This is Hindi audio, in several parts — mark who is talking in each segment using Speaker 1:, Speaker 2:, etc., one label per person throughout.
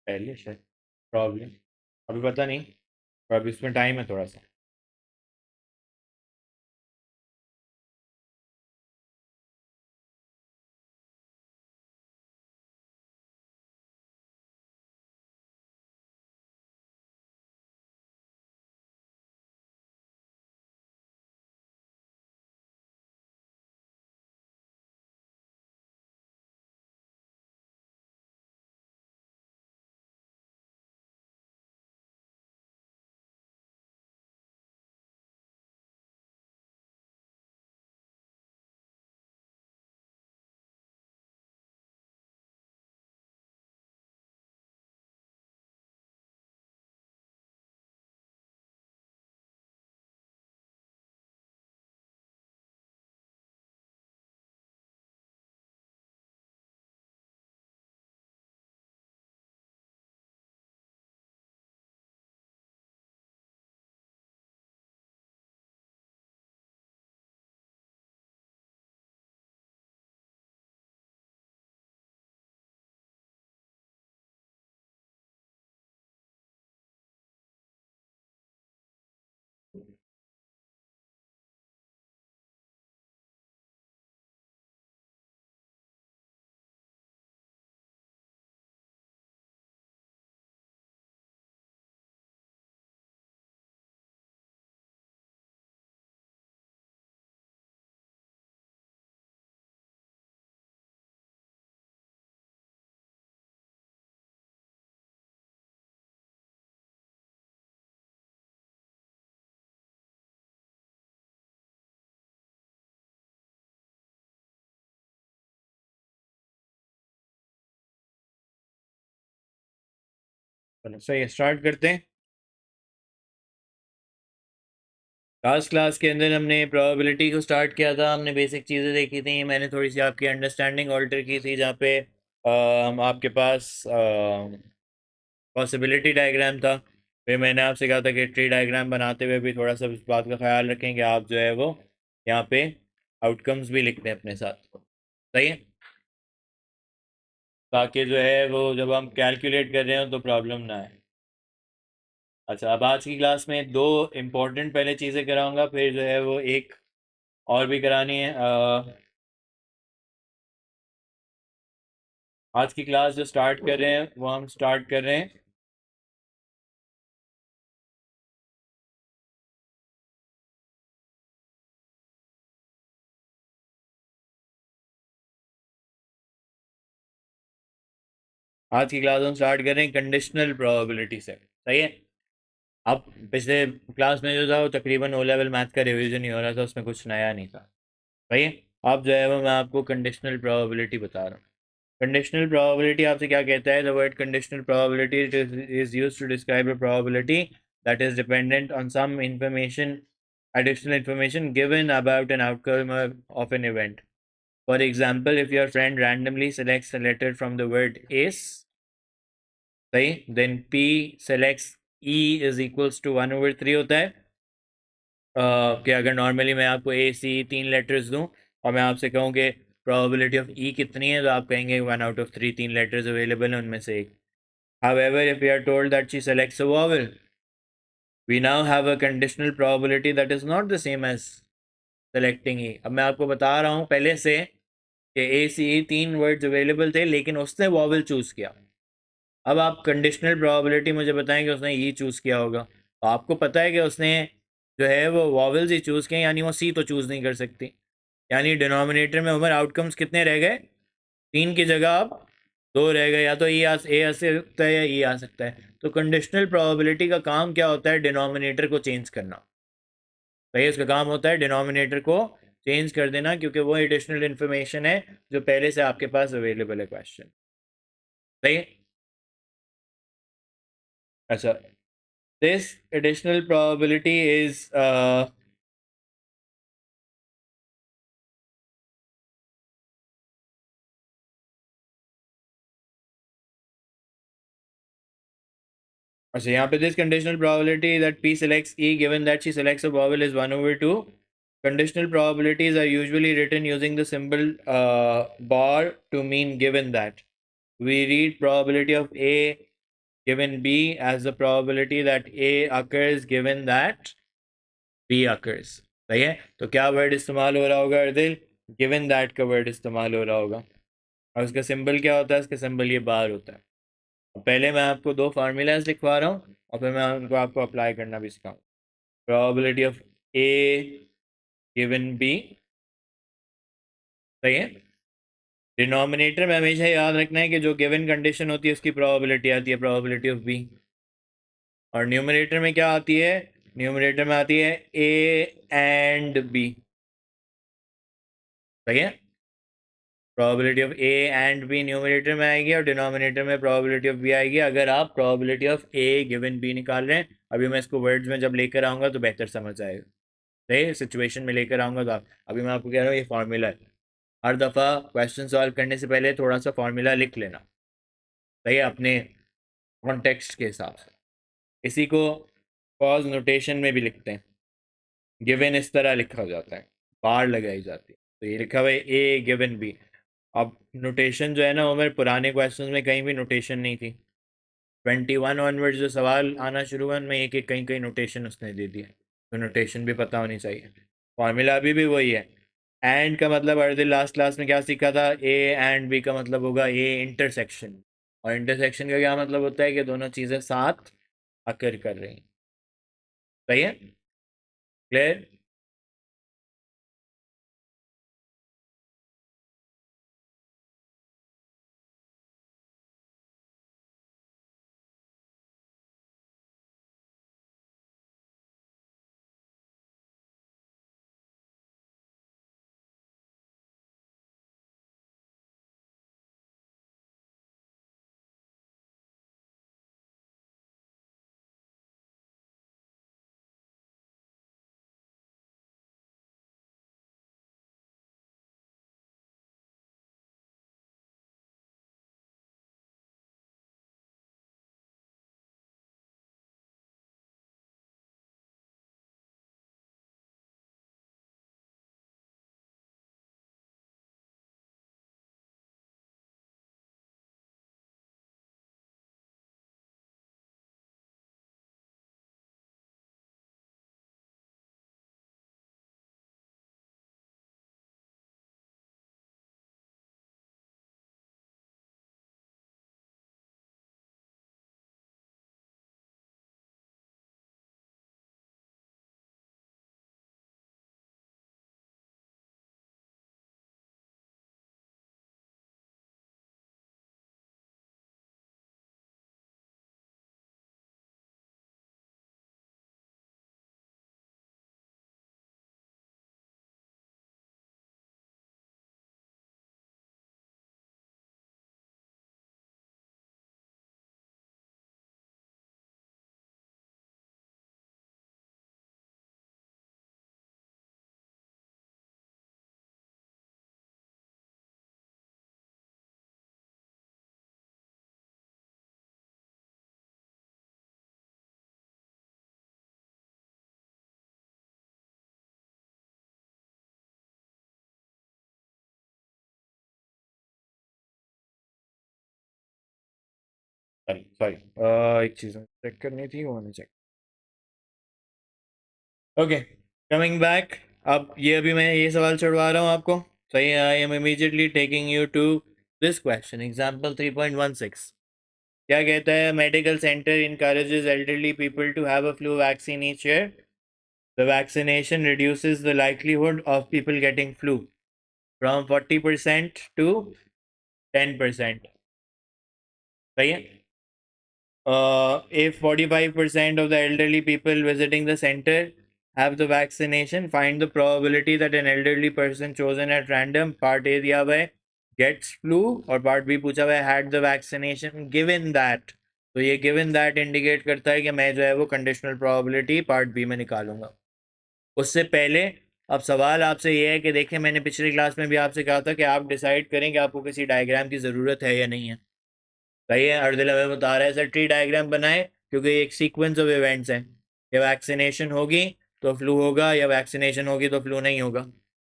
Speaker 1: पहले शायद प्रॉब्लम, अभी पता नहीं, पर अभी इसमें टाइम है थोड़ा सा। चलो सही है, स्टार्ट करते हैं। क्लास के अंदर हमने प्रोबेबिलिटी को स्टार्ट किया था, हमने बेसिक चीज़ें देखी थी, मैंने थोड़ी सी आपकी अंडरस्टैंडिंग ऑल्टर की थी, जहाँ पे आपके पास पॉसिबिलिटी डायग्राम था। फिर मैंने आपसे कहा था कि ट्री डायग्राम बनाते हुए भी थोड़ा सा इस बात का ख्याल रखें कि आप जो है वो यहाँ पे आउटकम्स भी लिख दें अपने साथ। सही है, ताकि जो है वो जब हम कैलकुलेट कर रहे हो तो प्रॉब्लम ना आए। अच्छा, अब आज की क्लास में दो इम्पोर्टेंट पहले चीज़ें कराऊंगा, फिर जो है वो एक और भी करानी है। आज की क्लास जो स्टार्ट कर रहे हैं वो हम स्टार्ट कर रहे हैं आज की क्लास हम स्टार्ट कर रहे हैं कंडीशनल प्रोबेबिलिटी से। सही है। अब पिछले क्लास में जो था वो तकरीबन ओ लेवल मैथ का रिवीजन ही हो रहा था, उसमें कुछ नया नहीं था। सही है। अब जो है वो मैं आपको कंडीशनल प्रोबेबिलिटी बता रहा हूँ। कंडीशनल प्रोबेबिलिटी आपसे क्या कहता है? The word conditional probability is used to describe a probability that is dependent on some information, additional information given about an outcome of an event. For example, if your friend randomly selects a letter from the word ace, सही, then P selects E is equals to 1/3 होता है। कि अगर नॉर्मली मैं आपको ए सी तीन लेटर्स दूं और मैं आपसे कहूँ कि प्रोबेबिलिटी ऑफ ई कितनी है, तो आप कहेंगे 1/3 तीन लेटर्स अवेलेबल हैं उनमें से एक। However, if we are told that she selects a vowel, we now have a conditional probability that is not the same as selecting E। अब मैं आपको बता रहा हूँ पहले से कि ए सी ई तीन वर्ड्स अवेलेबल थे, लेकिन उसने वॉवल चूज़ किया। अब आप कंडीशनल प्रोबेबिलिटी मुझे बताएं कि उसने ई चूज़ किया होगा, तो आपको पता है कि उसने जो है वो वॉवल्स ही चूज़ किए, यानी वो सी तो चूज़ नहीं कर सकती। यानी डिनोमिनेटर में उमर आउटकम्स कितने रह गए? तीन की जगह अब दो रह गए। या तो ए आ सकता है या ई आ सकता है। तो कंडीशनल प्रोबेबिलिटी का काम क्या होता है? डिनोमिनेटर को चेंज करना। सही है, इसका काम होता है डिनोमिनेटर को चेंज कर देना, क्योंकि वो एडिशनल इन्फॉर्मेशन है जो पहले से आपके पास अवेलेबल है क्वेश्चन। सही है। अच्छा, this additional probability is अच्छा, यहाँ पे this conditional probability that P selects E given that she selects a vowel is 1/2. Conditional probabilities are usually written using the symbol bar to mean given that. We read probability of A given B as the probability that A occurs given that B occurs. सही है, तो क्या वर्ड इस्तेमाल हो रहा होगा अर्दिल? गिवन दैट का वर्ड इस्तेमाल हो रहा होगा। और उसका सिंबल क्या होता है? इसका सिंबल ये बार होता है। पहले मैं आपको दो फार्मूलाज लिखवा रहा हूँ और फिर मैं उनको आपको अप्लाई करना भी सिखाऊँ। Probability of A given B, सही है। डिनोमिनेटर में हमेशा याद रखना है कि जो गिवन कंडीशन होती है उसकी प्रोबेबिलिटी आती है प्रोबेबिलिटी ऑफ बी, और न्यूमरेटर में क्या आती है? न्यूमरेटर में आती है ए एंड बी, सही है। Probability of A and B numerator में आएगी और डिनोमिनेटर में प्रोबेबिलिटी ऑफ बी आएगी, अगर आप probability of A given B निकाल रहे हैं। अभी मैं इसको वर्ड्स में जब लेकर आऊँगा तो बेहतर समझ आएगा, सही। सिचुएशन में लेकर आऊँगा तो अभी मैं आपको कह रहा हूँ ये फार्मूला है। हर दफ़ा क्वेश्चन सॉल्व करने से पहले थोड़ा सा फार्मूला लिख लेना, सही है, अपने कॉन्टेक्स्ट के हिसाब से। इसी को कॉज नोटेशन में भी लिखते हैं। गिवन इस तरह लिखा जाता है, बार लगाई जाती है, तो ये लिखा हुआ है ए गिवन बी। अब नोटेशन जो है ना, वो मेरे पुराने क्वेश्चन में कहीं भी नोटेशन नहीं थी। 21 ऑनवर्ड्स जो सवाल आना शुरू हुआ उनमें एक एक कहीं कहीं नोटेशन उसने दे दिया, तो नोटेशन भी पता होनी चाहिए। फॉर्मूला अभी भी वही है। एंड का मतलब अर्दे लास्ट क्लास में क्या सीखा था? ए एंड बी का मतलब होगा ए इंटरसेक्शन, और इंटरसेक्शन का क्या मतलब होता है कि दोनों चीज़ें साथ अकर कर रही हैं, सही है, क्लियर। सॉरी सॉरी, एक चीज़ चेक करनी थी, वो मैंने चेक। Okay, coming back. अब ये अभी मैं ये सवाल चढ़वा रहा हूँ आपको, सही है। I am immediately taking you to this question, example 3.16। क्या कहता है? Medical centre encourages elderly people to have a flu vaccine each year. The vaccination reduces the likelihood of people getting flu from 40% to 10%, सही है। If 45% of the elderly people visiting the center have the vaccination, find the probability that an elderly person chosen at random, part A दिया हुआ है, gets flu, और part B पूछा हुआ है had the vaccination given that। तो ये given that इंडिकेट करता है कि मैं जो है वो कंडीशनल प्रोबेबिलिटी पार्ट बी में निकालूंगा। उससे पहले अब सवाल आपसे ये है कि देखें, मैंने पिछली क्लास में भी आपसे कहा था कि आप डिसाइड करें कि आपको किसी डायग्राम की ज़रूरत है या नहीं है, सही है। अर्दिल हमें बता रहा है सर ट्री डायग्राम बनाए, क्योंकि एक सीक्वेंस ऑफ इवेंट्स है। या वैक्सीनेशन होगी तो फ्लू होगा, या वैक्सीनेशन होगी तो फ्लू नहीं होगा,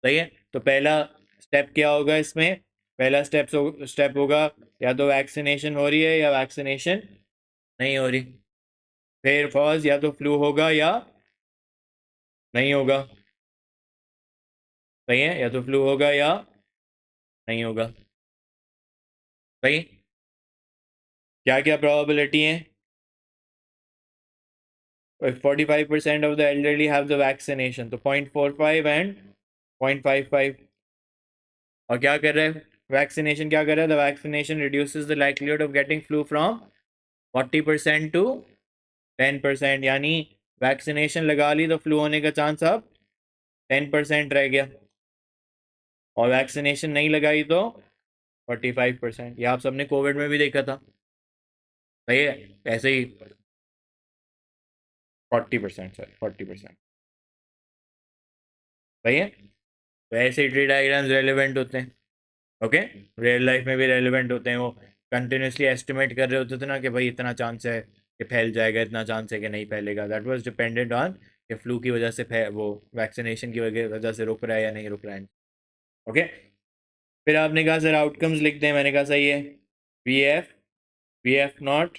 Speaker 1: सही है। तो पहला स्टेप क्या होगा इसमें? पहला स्टेप होगा या तो वैक्सीनेशन हो रही है या वैक्सीनेशन नहीं हो रही। फिर फर्स्ट या तो फ्लू होगा या नहीं होगा। सही है, या तो फ्लू होगा या नहीं होगा। सही। क्या क्या प्रोबेबिलिटी है? 45% of the elderly have the vaccination, तो 0.45 एंड 0.55। और क्या कर रहे हैं वैक्सीनेशन, क्या कर रहा है? The vaccination reduces the likelihood of getting flu from 40% to 10%, यानी वैक्सीनेशन लगा ली तो फ्लू होने का चांस अब 10% रह गया, और वैक्सीनेशन नहीं लगाई तो 45%। ये आप सबने कोविड में भी देखा था। सही है, ऐसे ही 40%, सॉरी 40%। सही है, तो ऐसे ही ट्री डायग्राम्स रेलिवेंट होते हैं। ओके, रियल लाइफ में भी रेलिवेंट होते हैं। वो कंटिन्यूसली एस्टिमेट कर रहे होते थे ना कि भाई इतना चांस है कि फैल जाएगा, इतना चांस है कि नहीं फैलेगा। दैट वाज डिपेंडेंट ऑन कि फ्लू की वजह से वो वैक्सीनेशन की वजह से रुक रहा है या नहीं रुक रहा है। ओके, फिर आपने कहा सर आउटकम्स लिख दें, मैंने कहा सही है। V F not,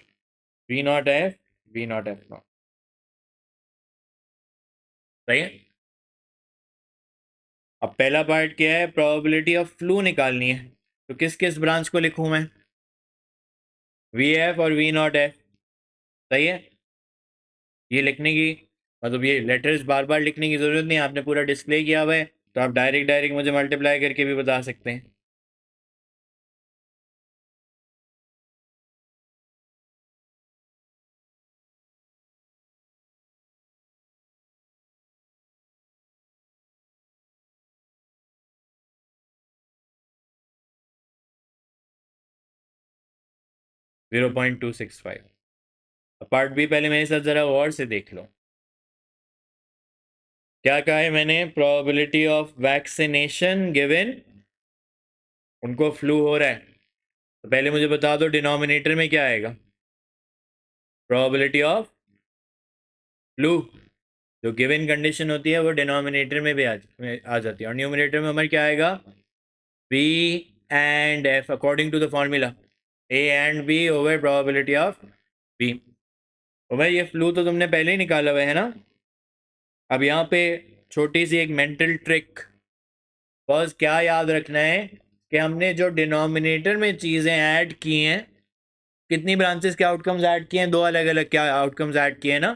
Speaker 1: V not F, V not F not. सही है। अब पहला पार्ट क्या है? प्रोबेबिलिटी ऑफ फ्लू निकालनी है। तो किस किस ब्रांच को लिखूं मैं? वी एफ और वी नॉट एफ। सही है, ये लिखने की मतलब ये लेटर्स बार बार लिखने की जरूरत नहीं है, आपने पूरा डिस्प्ले किया हुआ है, तो आप डायरेक्ट डायरेक्ट मुझे मल्टीप्लाई करके भी बता सकते हैं। Zero point two six five. Part B पहले मेरे साथ जरा और से देख लो। क्या कहा है मैंने? प्रोबेबिलिटी ऑफ वैक्सीनेशन गिवन उनको फ्लू हो रहा है, तो पहले मुझे बता दो डिनोमिनेटर में क्या आएगा? प्रोबेबिलिटी ऑफ फ्लू, जो गिवन कंडीशन होती है वो डिनोमिनेटर में भी आ जाती है, और न्यूमिनेटर में हमारे क्या आएगा? B and F according to the formula, A and B over probability of B. तो भाई ये फ्लू तो तुमने पहले ही निकाला हुआ है ना। अब यहाँ पे छोटी सी एक मेंटल ट्रिक, बस क्या याद रखना है कि हमने जो डिनोमिनेटर में चीज़ें ऐड की हैं, कितनी ब्रांचेस के आउटकम्स ऐड किए हैं? दो अलग अलग क्या आउटकम्स ऐड किए हैं ना।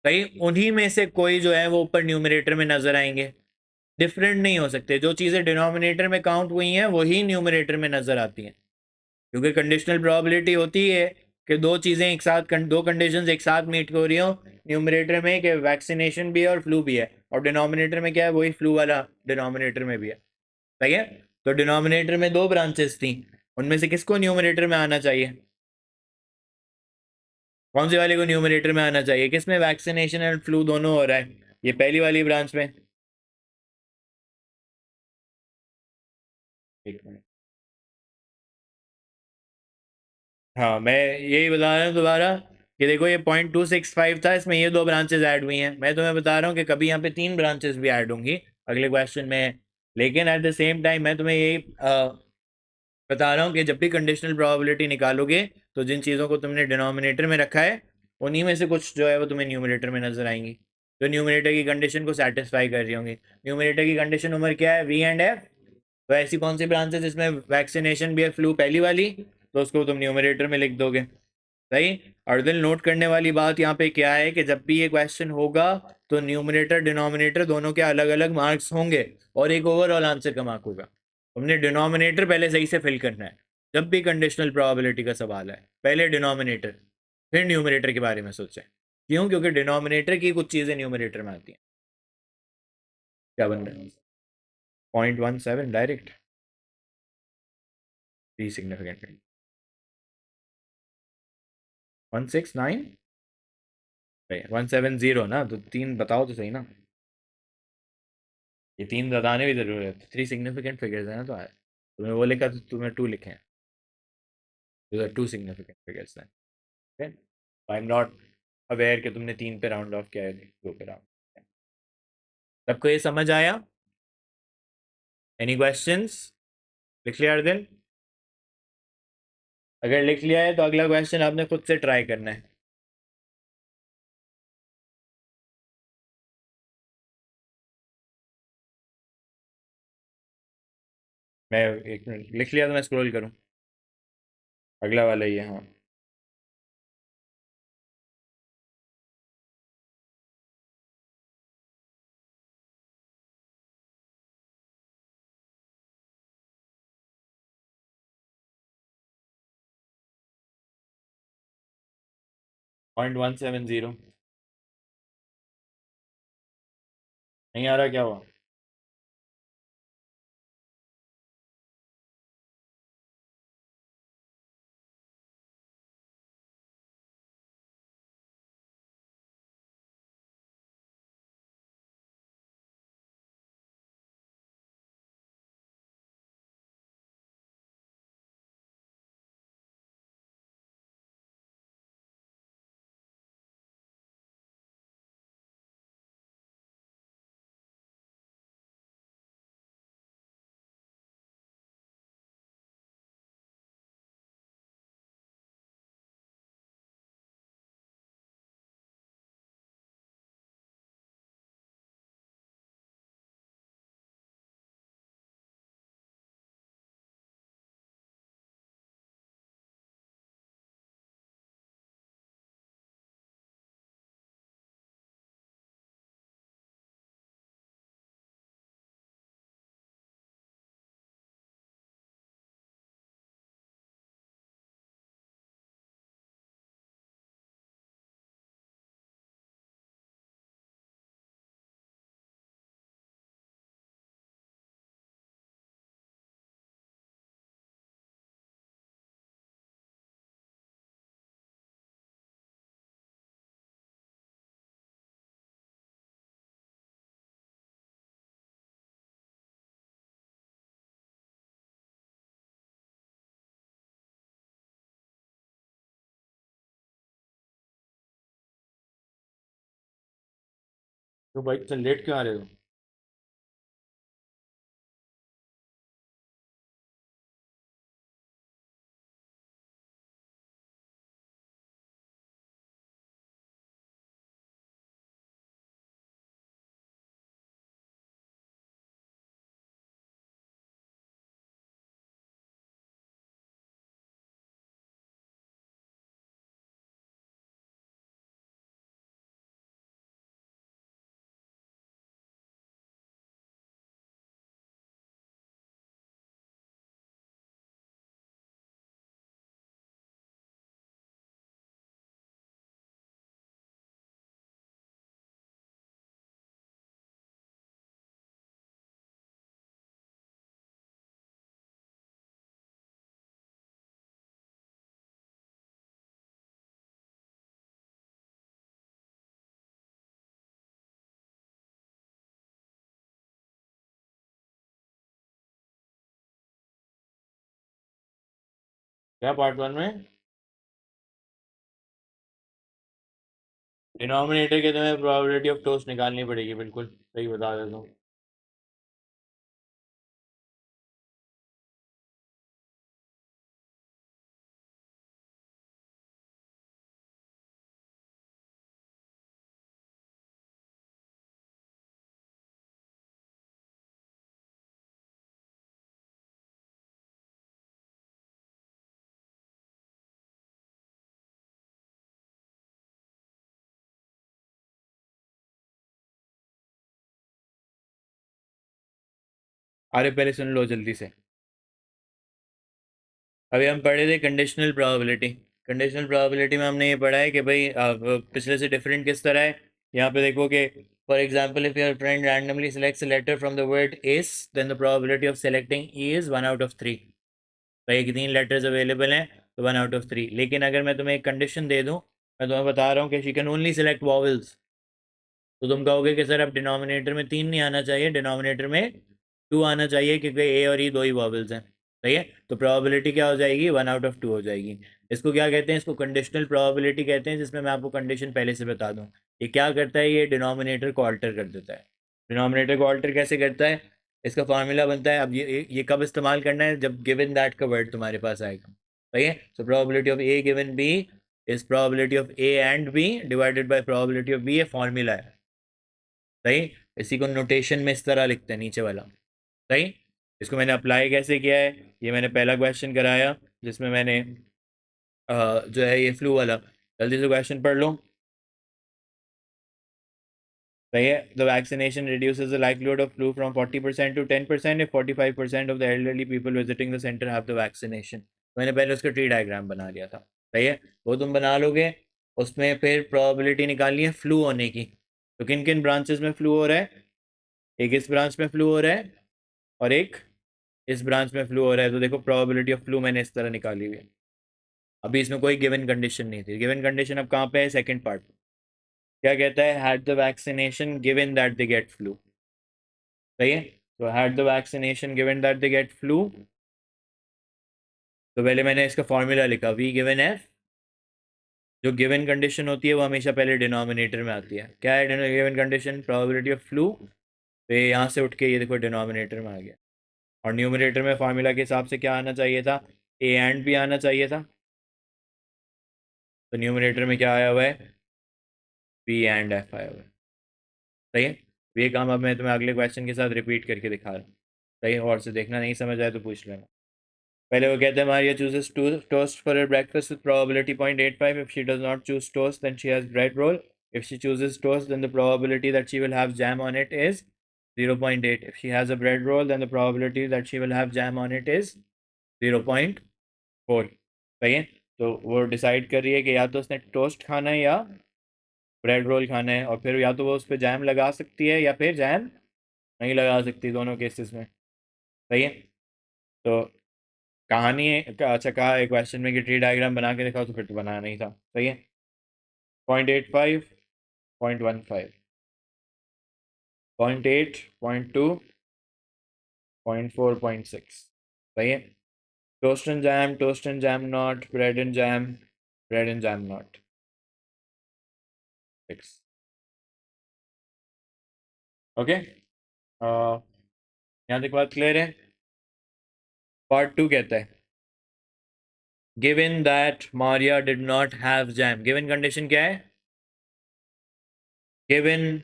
Speaker 1: कहीं उन्हीं में से कोई जो है वो ऊपर न्यूमरेटर में नजर आएंगे, डिफरेंट नहीं हो सकते। जो चीज़ें डिनोमिनेटर में काउंट हुई हैं वही न्यूमरेटर में नजर आती हैं, क्योंकि कंडीशनल प्रोबेबिलिटी होती है कि दो चीज़ें एक साथ, दो कंडीशंस एक साथ मीट हो रही हो। न्यूमरेटर में कि वैक्सीनेशन भी है और फ्लू भी है, और डिनोमिनेटर में क्या है? वही फ्लू वाला डिनोमिनेटर में भी है। सही है, तो डिनोमिनेटर में दो ब्रांचेस थी, उनमें से किसको न्यूमरेटर में आना चाहिए? कौन सी वाले को न्यूमरेटर में आना चाहिए? किसमें वैक्सीनेशन एंड फ्लू दोनों हो रहा है? ये पहली वाली ब्रांच में। एक मिनट, हाँ मैं यही बता रहा हूँ दोबारा कि देखो ये 0.265 था, इसमें ये दो ब्रांचेस ऐड हुई हैं। मैं तुम्हें बता रहा हूँ कि कभी यहाँ पे तीन ब्रांचेस भी ऐड होंगी अगले क्वेश्चन में। लेकिन एट द सेम टाइम मैं तुम्हें यही बता रहा हूँ कि जब भी कंडीशनल प्रोबेबिलिटी निकालोगे तो जिन चीज़ों को तुमने डिनोमिनेटर में रखा है उन्हीं में से कुछ जो है वो तुम्हें न्यूमरेटर में नजर आएंगी, जो न्यूमरेटर की कंडीशन को सेटिस्फाई कर रही होंगी। न्यूमरेटर की कंडीशन उम्र क्या है? V and F. तो ऐसी कौन सी ब्रांच है जिसमें वैक्सीनेशन भी है, फ्लू पहली वाली, तो उसको तुम न्यूमरेटर में लिख दोगे। सही। और दिल नोट करने वाली बात यहाँ पे क्या है कि जब भी ये क्वेश्चन होगा तो न्यूमरेटर डिनोमिनेटर दोनों के अलग अलग मार्क्स होंगे, और एक ओवरऑल आंसर का मार्क होगा। तुमने डिनोमिनेटर पहले सही से फिल करना है। जब भी कंडीशनल प्रोबेबिलिटी का सवाल है पहले डिनोमिनेटर, फिर न्यूमरेटर के बारे में सोचें। क्यों? क्योंकि डिनोमिनेटर की कुछ चीज़ें न्यूमरेटर में आती हैं। क्या बन रहा है? 0.17 डायरेक्ट, थ्री सिग्निफिकेंट। 169, 170 ना, तो तीन बताओ तो सही ना। ये तीन बताने की जरूरत है, थ्री सिग्निफिकेंट फिगर्स है ना, तो तुम्हें वो लिखा तो तुम्हें टू लिखे हैं। टू सिग्निफिकेंट फिगर्स हैं। आई एम नॉट अवेयर कि तुमने तीन पे राउंड ऑफ किया है, दो पे राउंड। सबको ये समझ आया? Any questions? लिख लिया अर्दिल? अगर लिख लिया है तो अगला क्वेश्चन आपने खुद से ट्राई करना है। मैं एक मिनट लिख लिया तो मैं स्क्रॉल करूँ। अगला वाला ही है, हाँ। 0.170। नहीं आ रहा, क्या हुआ? तो भाई चल, लेट क्यों आ रहे हो? क्या पार्ट वन में? डिनोमिनेटर के तुम्हें प्रोबेबिलिटी ऑफ टोस्ट निकालनी पड़ेगी, बिल्कुल सही बता देता हूँ। अरे पहले सुन लो जल्दी से। अभी हम पढ़े थे कंडीशनल प्रोबेबिलिटी। कंडीशनल प्रोबेबिलिटी में हमने ये पढ़ा है कि भाई पिछले से डिफरेंट किस तरह है। यहाँ पे देखो कि for example if your friend randomly selects a letter from the word is, then the probability of selecting E is 1/3। भाई तीन लेटर्स अवेलेबल हैं तो 1/3। लेकिन अगर मैं तुम्हें एक कंडीशन दे दूँ, मैं तुम्हें बता रहा हूँ कि she can only select vowels, तो तुम कहोगे कि सर अब डिनोमिनेटर में तीन नहीं आना चाहिए, डिनोमिनेटर में टू आना चाहिए, क्योंकि ए और ई दो ही वॉवल्स हैं। सही है, तो प्रोबेबिलिटी क्या हो जाएगी? 1/2 हो जाएगी। इसको क्या कहते हैं? इसको कंडीशनल प्रोबेबिलिटी कहते हैं, जिसमें मैं आपको कंडीशन पहले से बता दूं। ये क्या करता है? ये डिनोमिनेटर को ऑल्टर कर देता है। डिनोमिनेटर को ऑल्टर कैसे करता है? इसका फॉर्मूला बनता है, अब ये कब इस्तेमाल करना है? जब गिवन दैट का वर्ड तुम्हारे पास आएगा। सही है। So probability of A given B is probability of A and B divided by probability of B, ये फॉर्मूला है। सही। इसी को नोटेशन में इस तरह लिखते हैं, नीचे वाला। सही। इसको मैंने अप्लाई कैसे किया है, ये मैंने पहला क्वेश्चन कराया जिसमें मैंने जो है ये फ्लू वाला, जल्दी से क्वेश्चन पढ़ लो। सही है। The vaccination reduces the likelihood of flu from 40% to 10% if 45% of the elderly people visiting the center have the vaccination। मैंने पहले उसका ट्री डायग्राम बना लिया था। सही है, वो तुम बना लोगे। उसमें फिर प्रोबेबिलिटी निकालनी है फ्लू होने की। तो किन किन ब्रांचेस में फ्लू हो रहा है, एक इस ब्रांच में फ्लू हो रहा है और एक इस ब्रांच में फ्लू हो रहा है। तो देखो प्रोबेबिलिटी ऑफ फ्लू मैंने इस तरह निकाली हुई है। अभी इसमें कोई गिवन कंडीशन नहीं थी, गिवन कंडीशन अब कहाँ पे है, सेकंड पार्ट। क्या कहता है, had the vaccination given that they get flu. सही है। तो had the vaccination given that they get flu, तो पहले मैंने इसका फॉर्मूला लिखा वी गिवन एफ। जो गिवन कंडीशन होती है वो हमेशा पहले डिनोमिनेटर में आती है। क्या है given condition, probability of flu. तो ये यहाँ से उठ के ये देखो डिनोमिनेटर में आ गया। और न्यूमरेटर में फार्मूला के हिसाब से क्या आना चाहिए था, ए एंड बी आना चाहिए था। तो न्यूमरेटर में क्या आया हुआ है, बी एंड एफ आया हुआ है। सही है। ये काम अब मैं तुम्हें अगले क्वेश्चन के साथ रिपीट करके दिखा रहा हूँ। सही है, और से देखना, नहीं समझ आए तो पूछ लेना। पहले वो कहते हैं Maria chooses toast for her breakfast with probability 0.85. If she does not choose toast, then she has bread roll. If she chooses toast, then the probability that she will have jam on it is 0.8. If she has a bread roll, then the probability that she will have jam on it is 0.4। सही है। तो वो डिसाइड कर रही है कि या तो उसने टोस्ट खाना है या ब्रेड रोल खाना है, और फिर या तो वो उस पर जैम लगा सकती है या फिर जैम नहीं लगा सकती, दोनों केसेस में। सही है। तो कहानी है अच्छा, कहा एक क्वेश्चन में कि ट्री डायग्राम बना के दिखाओ, तो फिर तो बनाना नहीं था। सही है। 0.85, 0.15, 0.8, 0.2, 0.4, 0.6। सही है। Toast and jam not, bread and jam, bread and jam not, 6। Okay, यहाँ तक बात क्लियर है। पार्ट 2 कहता है given that Maria did not have jam. Given condition क्या है, गिवन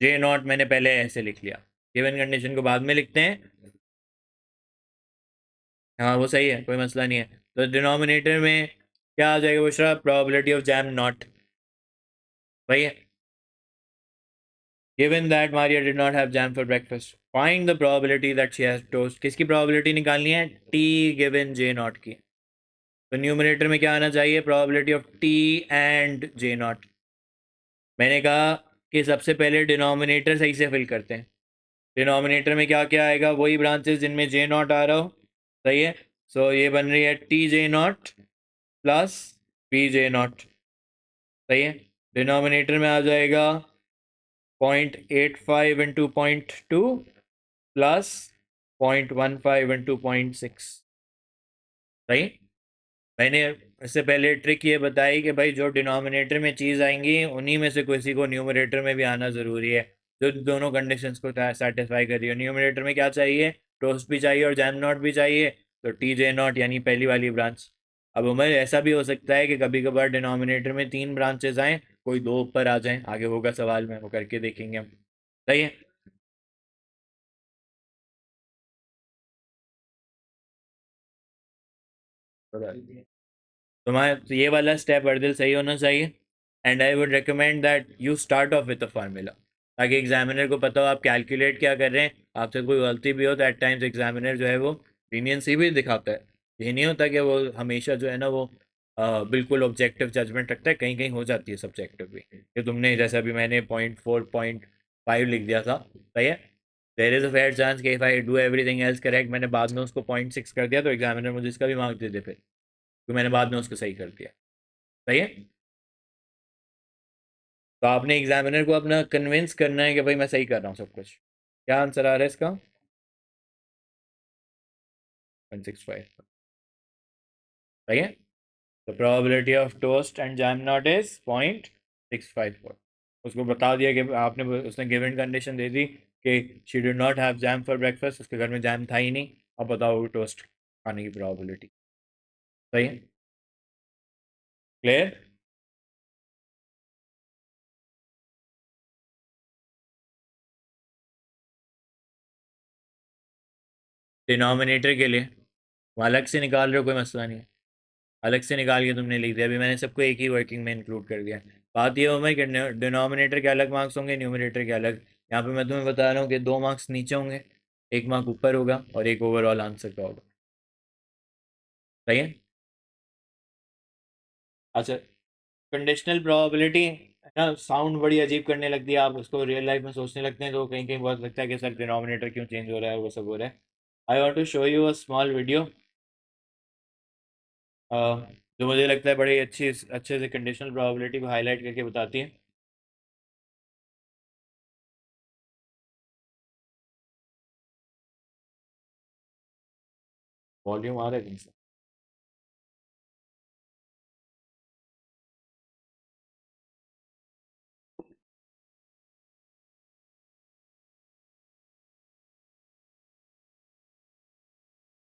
Speaker 1: जे नॉट मैंने पहले ऐसे लिख लिया, गिवन कंडीशन को बाद में लिखते हैं। हाँ वो सही है, कोई मसला नहीं है। तो डिनोमिनेटर में क्या आ जाएगा Bushra, probability of jam not. सही है। Given that Maria did not have jam for breakfast, find the probability that she has toast. किसकी प्रोबेबिलिटी निकालनी है, टी गिवन जे नॉट की। तो न्यूमरेटर में क्या आना चाहिए, probability of T and J not. मैंने कहा कि सबसे पहले डिनोमिनेटर सही से फिल करते हैं। डिनोमिनेटर में क्या क्या आएगा, वही ब्रांचेस जिनमें जे नॉट आ रहा हो। सही है। सो ये बन रही है T J not plus P J not. सही है। डिनोमिनेटर में आ जाएगा 0.85 इंटू 0.2 प्लस 0.15 इंटू 0.6। सही। मैंने इससे पहले ट्रिक ये बताई कि भाई जो डिनोमिनेटर में चीज़ आएंगी उन्हीं में से किसी को न्यूमरेटर में भी आना ज़रूरी है, जो दोनों कंडीशंस को सेटिस्फाई कर रही हो। न्यूमरेटर में क्या चाहिए, टोस्ट भी चाहिए और जैम नॉट भी चाहिए। तो टी जे नॉट यानी पहली वाली ब्रांच। अब उमर ऐसा भी हो सकता है कि कभी कभार डिनोमिनेटर में 3 ब्रांचेस आएँ, कोई 2 ऊपर आ जाएं, आगे होगा सवाल में, वो करके देखेंगे हम। सही है। तुम्हारा तो ये वाला स्टेप अर्दिल सही होना चाहिए। And I would recommend that you start of with a formula, ताकि एग्जामिनर को पता हो आप कैलकुलेट क्या कर रहे हैं। आपसे कोई गलती भी हो तो एट टाइम्स एग्जामिनर जो है वो लीनियंसी भी दिखाता है। ये नहीं होता कि वो हमेशा जो है ना वो बिल्कुल ऑब्जेक्टिव जजमेंट रखता है, कहीं कहीं हो जाती है सब्जेक्टिव भी। कि तुमने जैसे अभी मैंने 0.4 0.5 लिख दिया था, सही है। There is a fair chance कि if I do everything else correct, मैंने बाद में उसको 0.6 कर दिया, तो एग्जामिनर मुझे इसका भी मार्क्स दे दे फिर, तो मैंने बाद में उसको सही कर दिया। सही है। तो आपने एग्जामिनर को अपना कन्विंस करना है कि भाई मैं सही कर रहा हूँ सब कुछ। क्या आंसर आ रहा है इसका, 165। सही है। तो probability of toast and jam not is 0.654। उसको बता दिया कि आपने, उसने गिवन कंडीशन दे दी कि she did not have jam for breakfast, उसके घर में जैम था ही नहीं। अब बताओ टोस्ट खाने की प्रोबेबिलिटी। सही है। क्लियर? डिनोमिनेटर के लिए अलग से निकाल रहे हो, कोई मसला नहीं है, अलग से निकाल के तुमने लिख दिया। अभी मैंने सबको एक ही वर्किंग में इंक्लूड कर दिया। बात ये हो मैं कि डिनोमिनेटर के अलग मार्क्स होंगे, न्यूमरेटर के अलग। यहाँ पे मैं तुम्हें बता रहा हूँ कि 2 मार्क्स नीचे होंगे, 1 मार्क ऊपर होगा, और एक ओवरऑल आंसर का होगा। सही है? अच्छा, कंडीशनल प्रोबेबिलिटी है ना, साउंड बड़ी अजीब करने लगती है, आप उसको रियल लाइफ में सोचने लगते हैं तो कहीं कहीं बहुत लगता है कि सर डिनोमिनेटर क्यों चेंज हो रहा है, वो सब हो रहा है। I want to show you a small video जो मुझे लगता है बड़ी अच्छे से कंडीशनल प्रोबेबिलिटी को हाईलाइट करके बताती है। वॉल्यूम आ रहा है कहीं से?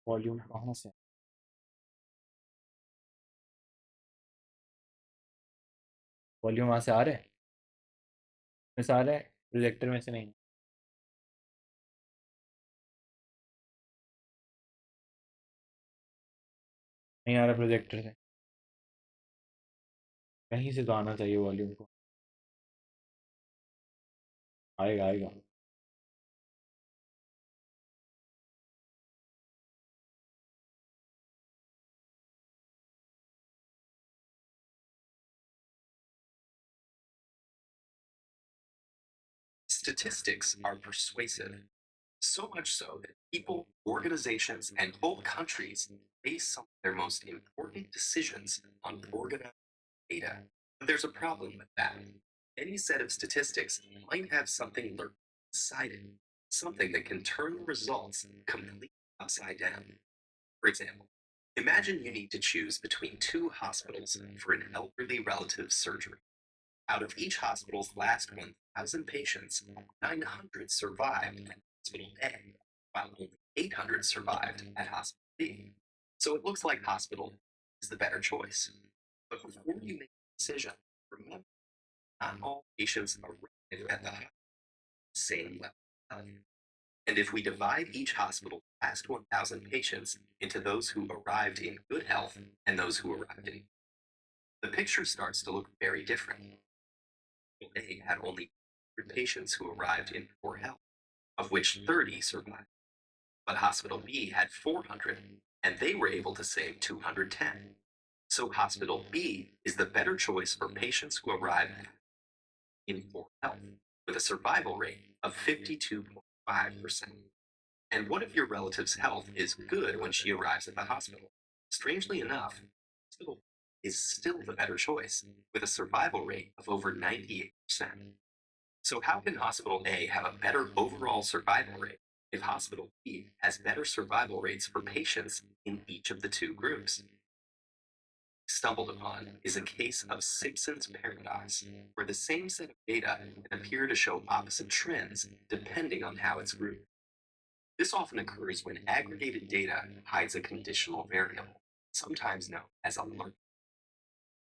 Speaker 1: वॉल्यूम कहाँ से? वॉल्यूम वहाँ से आ रहा है? में से आ रहा है, प्रोजेक्टर में से नहीं? नहीं आ रहा प्रोजेक्टर से, कहीं से तो आना चाहिए वॉल्यूम को। आएगा आएगा।
Speaker 2: Statistics are persuasive, so much so that people, organizations, and whole countries base some of their most important decisions on organized data. But there's a problem with that. Any set of statistics might have something lurking inside it, something that can turn the results completely upside down. For example, imagine you need to choose between two hospitals for an elderly relative's surgery. Out of each hospital's last 1,000 patients, 900 survived at Hospital A, while only 800 survived at Hospital B. So it looks like Hospital is the better choice. But before you make a decision, remember not all patients arrive at the same level of health. And if we divide each hospital's last 1,000 patients into those who arrived in good health and those who arrived in, the picture starts to look very different. A had only 100 patients who arrived in poor health, of which 30 survived. But Hospital B had 400, and they were able to save 210. So Hospital B is the better choice for patients who arrive in poor health, with a survival rate of 52.5%. And what if your relative's health is good when she arrives at the hospital? Strangely enough, hospital is still the better choice, with a survival rate of over 98%. So, how can Hospital A have a better overall survival rate if Hospital B has better survival rates for patients in each of the two groups? Stumbled upon is a case of Simpson's paradox, where the same set of data can appear to show opposite trends depending on how it's grouped. This often occurs when aggregated data hides a conditional variable, sometimes known as a lurk,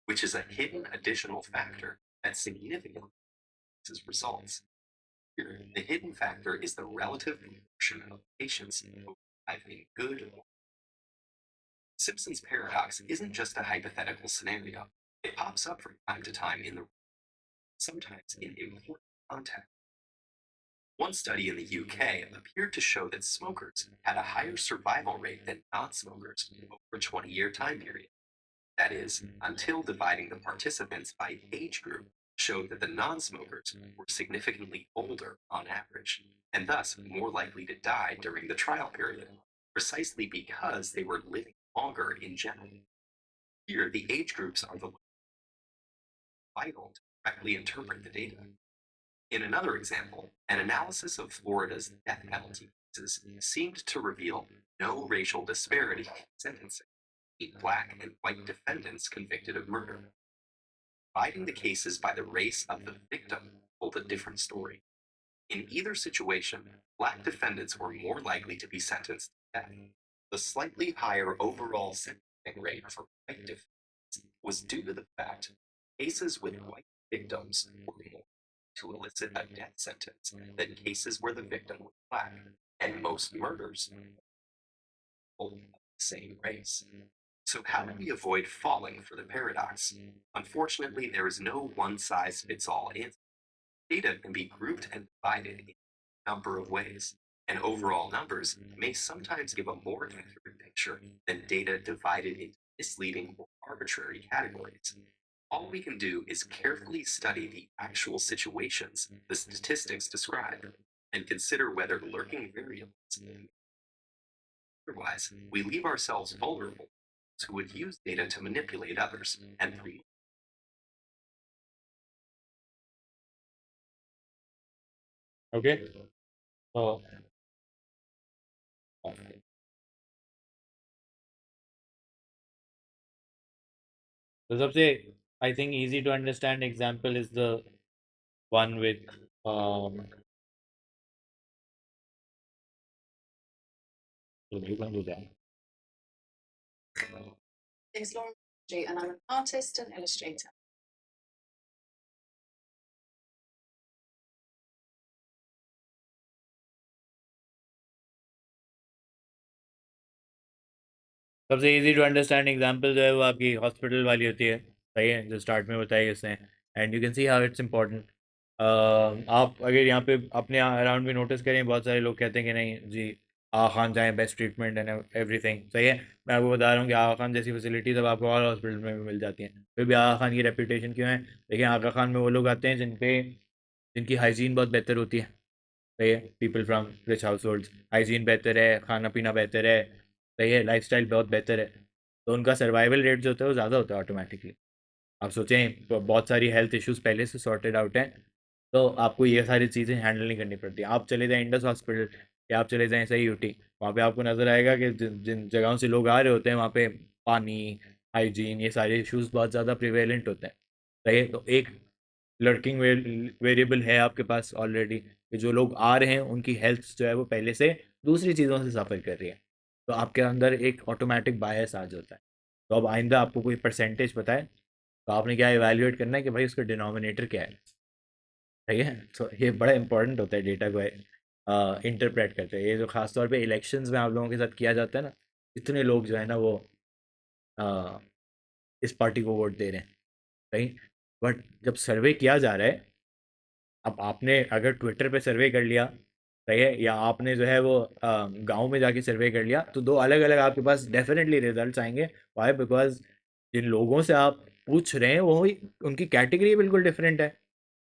Speaker 2: which is a hidden additional factor that significantly influences results. Here, the hidden factor is the relative proportion of patients who arrive in good. Simpson's paradox isn't just a hypothetical scenario. It pops up from time to time sometimes in important contexts. One study in the UK appeared to show that smokers had a higher survival rate than non-smokers over a 20-year time period. That is, until dividing the participants by age group showed that the non-smokers were significantly older on average, and thus more likely to die during the trial period, precisely because they were living longer in general. Here, the age groups are the vital to correctly interpret the data. In another example, an analysis of Florida's death penalty cases seemed to reveal no racial disparity in sentencing between black and white defendants convicted of murder. Dividing the cases by the race of the victim told a different story. In either situation, black defendants were more likely to be sentenced to death. The slightly higher overall sentencing rate for white defendants was due to the fact cases with white victims were more to elicit a death sentence than cases where the victim was black, and most murders of the same race. So, how do we avoid falling for the paradox? Unfortunately, there is no one size fits all answer. Data can be grouped and divided in a number of ways, and overall numbers may sometimes give a more accurate picture than data divided into misleading or arbitrary categories. All we can do is carefully study the actual situations the statistics describe and consider whether lurking variables. Otherwise, we leave ourselves vulnerable to who would use data to manipulate others and promote.
Speaker 1: Okay. तो सबसे I think easy to understand example is the one with you can do that.
Speaker 3: Is Lauren G, and I'm an artist and illustrator.
Speaker 1: सबसे इजी टू अंडरस्टैंड एग्जांपल जो है वो आपकी हॉस्पिटल वाली होती है, सही है, जो स्टार्ट में बताई उसने, and you can see how it's important. आप अगर यहाँ पे अपने अराउंड भी नोटिस करें, बहुत सारे लोग कहते हैं कि नहीं जी आगा खान जाएँ, बेस्ट ट्रीटमेंट एंड एवरीथिंग, सही है. मैं आपको बता रहा हूँ कि आगा खान जैसी फैसिलिटीज़ अब आपको और हॉस्पिटल में भी मिल जाती हैं. फिर भी आगा खान की रेपूटेशन क्यों है? देखिए, आगा खान में वो लोग आते हैं जिनकी हाइजीन बहुत बेहतर होती है, सही है. People from rich house holds, hygiene बेहतर है, खाना पीना बेहतर है, सही है, लाइफस्टाइल बहुत बेहतर है, तो उनका सर्वाइवल रेट जो होता है वो ज़्यादा होता है ऑटोमेटिकली. आप सोचें तो बहुत सारी हेल्थ इश्यूज पहले से सॉर्टेड आउट हैं, तो आपको ये सारी चीज़ें हैंडल नहीं करनी पड़ती. आप चले जाएं इंडस हॉस्पिटल या आप चले जाएं सही यूटी, वहाँ पे आपको नज़र आएगा कि जिन जिन जगहों से लोग आ रहे होते हैं वहाँ पे पानी, हाइजीन, ये सारे इश्यूज बहुत ज़्यादा प्रिवेलेंट होते हैं, सही है. तो एक लर्किंग वेरिएबल है आपके पास ऑलरेडी कि जो लोग आ रहे हैं उनकी हेल्थ जो है वो पहले से दूसरी चीज़ों से सफ़र कर रही है, तो आपके अंदर एक ऑटोमेटिक बायस आ जाता है. तो अब आइंदा आपको कोई परसेंटेज पता है, तो आपने क्या इवैल्यूएट करना है कि भाई उसका डिनोमिनेटर क्या है, सही है. तो ये बड़ा इंपॉर्टेंट होता है डेटा को इंटरप्रेट करते हैं. ये जो खासतौर पे इलेक्शंस में आप लोगों के साथ किया जाता है ना, इतने लोग जो है ना वो अ, इस पार्टी को वोट दे रहे हैं, सही. बट जब सर्वे किया जा रहा है, अब आपने अगर ट्विटर पे सर्वे कर लिया, सही है, या आपने जो है वो गांव में जाके सर्वे कर लिया, तो दो अलग अलग आपके पास डेफिनेटली रिजल्ट्स आएंगे. वाई? बिकॉज जिन लोगों से आप पूछ रहे हैं वो उनकी कैटेगरी बिल्कुल डिफरेंट है.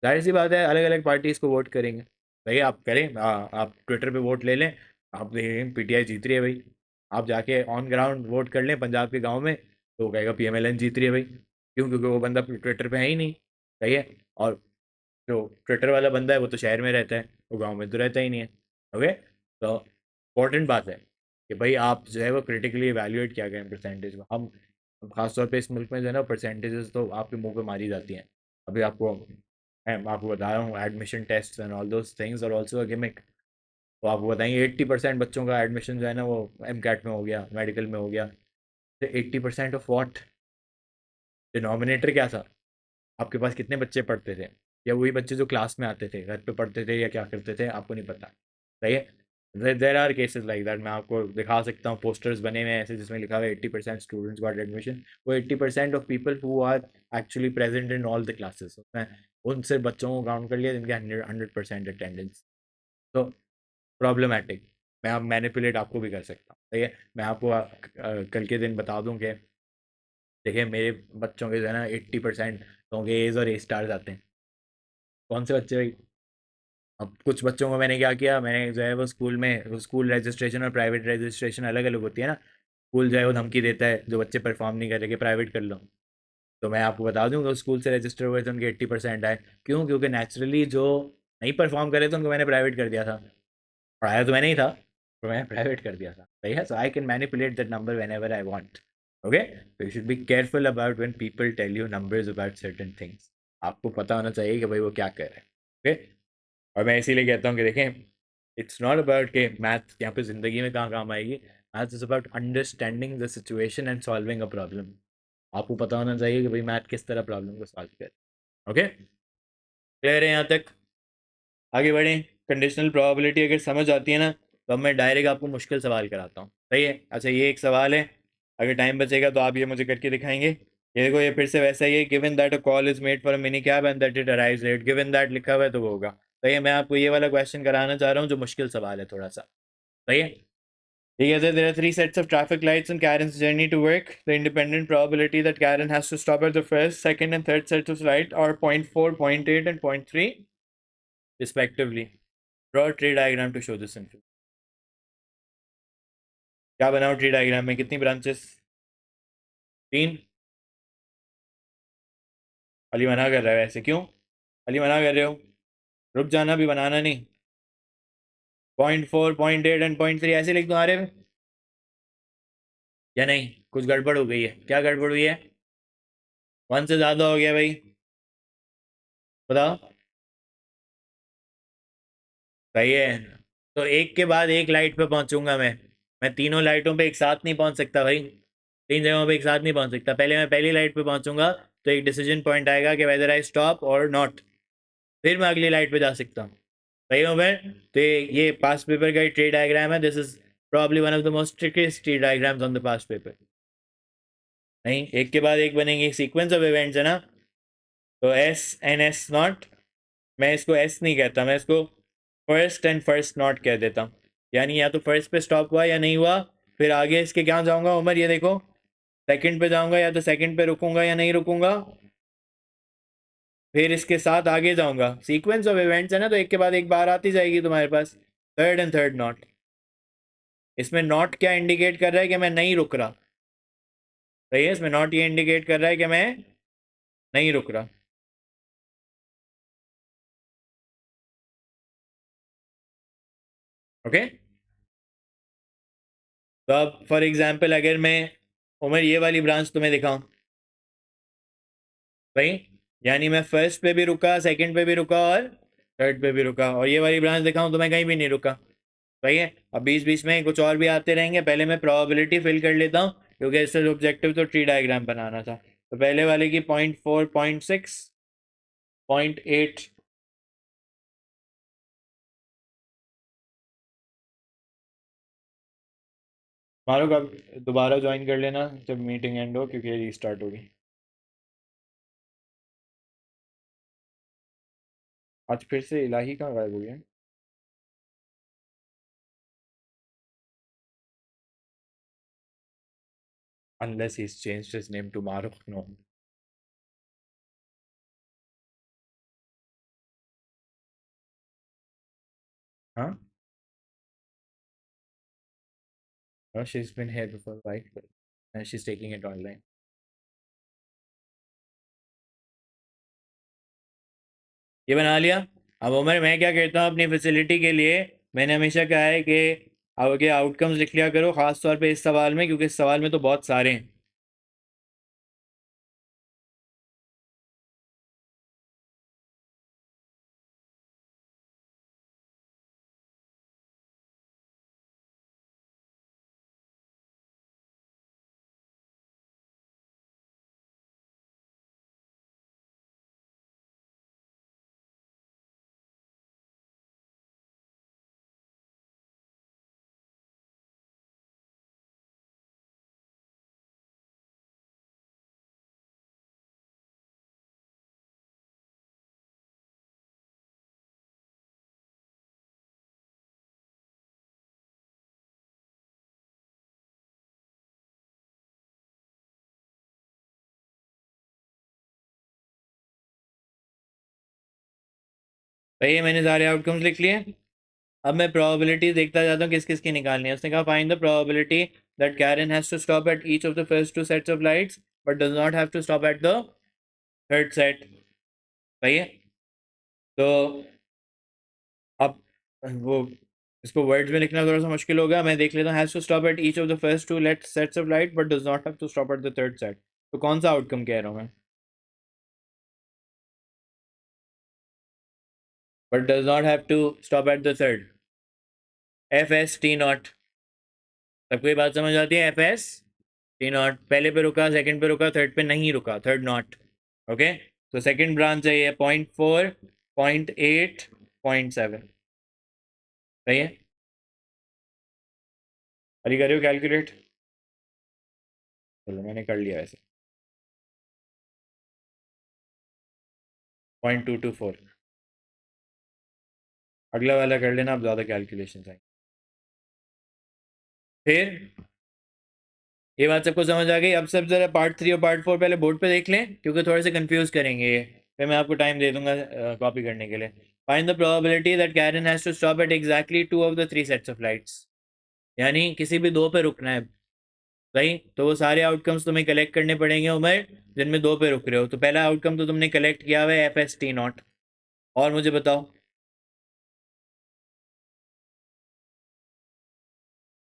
Speaker 1: जाहिर सी बात है अलग अलग पार्टीज को वोट करेंगे. भाई आप करें, आप ट्विटर पे वोट ले लें, आप देखें पीटीआई जीत रही है भाई, आप जाके ऑन ग्राउंड वोट कर लें पंजाब के गांव में, तो वो कहेगा पीएमएलएन जीत रही है भाई. क्यों? क्योंकि वो बंदा ट्विटर पे है ही नहीं, सही है. और जो ट्विटर वाला बंदा है वो तो शहर में रहता है, वो गांव में तो रहता ही नहीं है. ओके, तो इम्पोर्टेंट बात है कि भाई आप जो है वो क्रिटिकली एवेल्यूएट क्या करें परसेंटेज में. हम खासतौर पे इस मुल्क में जो है ना परसेंटेजेस तो आपके मुंह पे मारी जाती हैं. अभी मैं आपको बता रहा हूँ admission test and all those things और ऑल्सो अ गिमिक. तो आपको बताएंगे 80% बच्चों का एडमिशन जो है ना वो एम कैट में हो गया, मेडिकल में हो गया. तो 80% ऑफ वॉट? डिनोमिनेटर क्या था? आपके पास कितने बच्चे पढ़ते थे? या वही बच्चे जो क्लास में आते थे, घर पे पढ़ते थे, या क्या करते थे, आपको नहीं पता, सही है. There are cases like that. मैं आपको दिखा सकता हूँ, पोस्टर्स बने हुए हैं ऐसे जिसमें लिखा हुआ है 80% स्टूडेंट्स गॉट एडमिशन. वो 80% of people who are actually present in all the classes, उनसे बच्चों को काउंट कर लिया जिनके 100% अटेंडेंस. तो प्रॉब्लमेटिक. मैं आप मैनिपुलेट आपको भी कर सकता हूँ, सही है. मैं आपको कल के दिन बता दूँ कि देखिए मेरे बच्चों के जो है ना 80% तो एज और A स्टार्स आते हैं. कौन से बच्चे भाई? अब कुछ बच्चों को मैंने क्या किया, मैंने जो है वो स्कूल में स्कूल रजिस्ट्रेशन और प्राइवेट रजिस्ट्रेशन अलग अलग होती है ना. स्कूल जो है वो धमकी देता है जो बच्चे परफॉर्म नहीं कर रहे कि प्राइवेट कर लो. तो मैं आपको बता दूँ कि स्कूल से रजिस्टर हुए थे उनके 80% आए. क्यों? क्योंकि नेचुरली जो नहीं परफॉर्म करे थे उनको मैंने प्राइवेट कर दिया था. पढ़ाया तो मैंने ही था, तो मैंने प्राइवेट कर दिया था, सही है. So I can manipulate that number whenever I want. Okay, तो you should be careful about when people tell you numbers about certain things. आपको पता होना चाहिए कि भाई वो क्या कर रहे हैं. ओके, और मैं इसीलिए कहता हूँ कि देखें, इट्स नॉट अबाउट कि मैथ यहाँ पे ज़िंदगी में कहाँ काम आएगी. Math is about understanding the situation and solving a problem. आपको पता होना चाहिए कि भाई मैथ किस तरह प्रॉब्लम को सॉल्व करे। ओके, क्लियर है यहाँ तक? आगे बढ़ें। कंडीशनल प्रोबेबिलिटी अगर समझ आती है ना, तो अब मैं डायरेक्ट आपको मुश्किल सवाल कराता हूँ। सही है? अच्छा, ये एक सवाल है, अगर टाइम बचेगा तो आप ये मुझे करके दिखाएंगे। ये देखो, ये फिर से वैसा ही है। Given that a call is made for a mini cab and that it arrives late, given that लिखा हुआ है तो वो होगा। सही है? मैं आपको ये वाला क्वेश्चन कराना चाह रहा हूँ जो मुश्किल सवाल है थोड़ा सा। सही है? ठीक है, there are three sets of traffic lights on Karen's journey to work. The independent probability that Karen has to stop at the first, second, and third sets of light are 0.4, 0.8, and 0.3 respectively. Draw a tree diagram to show this info. क्या बनाओ ट्री डायग्राम में? कितनी ब्रांचेस? 3। अली मना कर रहा है वैसे, क्यों अली मना कर रहे हो? रुक जाना, भी बनाना नहीं। 0.4, 0.8 एंड 0.3 ऐसे लिख दो अरे, या नहीं कुछ गड़बड़ हो गई है? क्या गड़बड़ हुई है? 1 से ज़्यादा हो गया भाई, बताओ। सही है, तो एक के बाद एक लाइट पे पहुंचूंगा मैं तीनों लाइटों पे एक साथ नहीं पहुंच सकता भाई, 3 जगहों पे एक साथ नहीं पहुंच सकता। पहले मैं पहली लाइट पे पहुंचूंगा तो एक डिसीजन पॉइंट आएगा कि वेदर आई स्टॉप और नॉट, फिर मैं अगली लाइट पे जा सकता हूँ। सही हो मैं? तो ये पास्ट पेपर का ट्री डायग्राम है। This is probably one of the most ट्रिकीस्ट tree diagrams on the past paper. नहीं, एक के बाद एक बनेंगे, सीक्वेंस ऑफ इवेंट्स है ना। तो एस एन एस नॉट, मैं इसको एस नहीं कहता, मैं इसको फर्स्ट एंड फर्स्ट नॉट कह देता हूँ। यानी या तो फर्स्ट पे स्टॉप हुआ या नहीं हुआ, फिर आगे इसके क्या जाऊंगा उमर, ये देखो, सेकंड पे जाऊंगा या तो सेकंड पे रुकूंगा या नहीं रुकूंगा, फिर इसके साथ आगे जाऊंगा। सीक्वेंस ऑफ इवेंट्स है ना, तो एक के बाद एक बार आती जाएगी तुम्हारे पास, थर्ड एंड थर्ड नॉट। इसमें नॉट क्या इंडिकेट कर रहा है कि मैं नहीं रुक रहा। सही है, इसमें नॉट ये इंडिकेट कर रहा है कि मैं नहीं रुक रहा। ओके, तो अब फॉर एग्जाम्पल अगर मैं उमर ये वाली ब्रांच तुम्हें दिखाऊं, भाई, यानी मैं फर्स्ट पे भी रुका, सेकंड पे भी रुका और थर्ड पे भी रुका, और ये वाली ब्रांच दिखाऊं तो मैं कहीं भी नहीं रुका। सही है? अब बीच बीच में कुछ और भी आते रहेंगे, पहले मैं प्रोबेबिलिटी फिल कर लेता हूँ क्योंकि इससे ऑब्जेक्टिव तो ट्री डायग्राम बनाना था। तो पहले वाले की 0.4, 0.6, 0.8। मारो कब दोबारा ज्वाइन कर लेना जब मीटिंग एंड हो, क्योंकि रीस्टार्ट होगी। आज फिर से इलाही कहाँ गायब हो गया? Unless he's changed his name to Maruf, no. Huh? No, she's been here before, right? And she's taking it online. ये बना लिया। अब उमर मैं क्या कहता हूँ अपनी फैसिलिटी के लिए, मैंने हमेशा कहा है कि आगे आउटकम्स लिख लिया करो, खास तौर पे इस सवाल में, क्योंकि इस सवाल में तो बहुत सारे हैं। भाई मैंने सारे आउटकम्स लिख लिए। अब मैं प्रोबेबिलिटी देखता जाता हूँ किस किस की निकालनी है। उसने कहा find the probability that Karen has to stop at each of the first 2 sets of lights but does not have to stop at the third set. सही है? तो अब वो इसको वर्ड्स में लिखना थोड़ा सा मुश्किल होगा, मैं देख लेता हूँ। Has to stop at each of the first 2 late sets of light but does not have to stop at the third set. तो कौन सा आउटकम कह रहा हूँ मैं? But does not have to stop at the third, F S T not. सबको ये बात समझ आती है? एफ एस टी नॉट पहले पे रुका, सेकंड पे रुका, थर्ड पे नहीं रुका, थर्ड नॉट। ओके, तो सेकंड ब्रांच है ये 0.4, 0.8, 0.7। सही है? अरे करियो कैलकुलेट। चलो मैंने कर लिया ऐसे। 0.224। अगला वाला कर लेना, अब ज़्यादा कैलकुलेशन आएंगे। फिर ये बात सबको समझ आ गई? अब सब जरा पार्ट 3 और पार्ट 4 पहले बोर्ड पे देख लें, क्योंकि थोड़े से कंफ्यूज करेंगे ये। फिर मैं आपको टाइम दे दूंगा कॉपी करने के लिए। Find the probability that Karen has to stop at exactly 2 of the 3 sets of lights. यानी किसी भी दो पे रुकना है। सही, तो वो सारे आउटकम्स तुम्हें कलेक्ट करने पड़ेंगे उमर, जिनमें दो पे रुक रहे हो। तो पहला आउटकम तो तुमने कलेक्ट किया हुआ है, एफ एस टी नॉट। और मुझे बताओ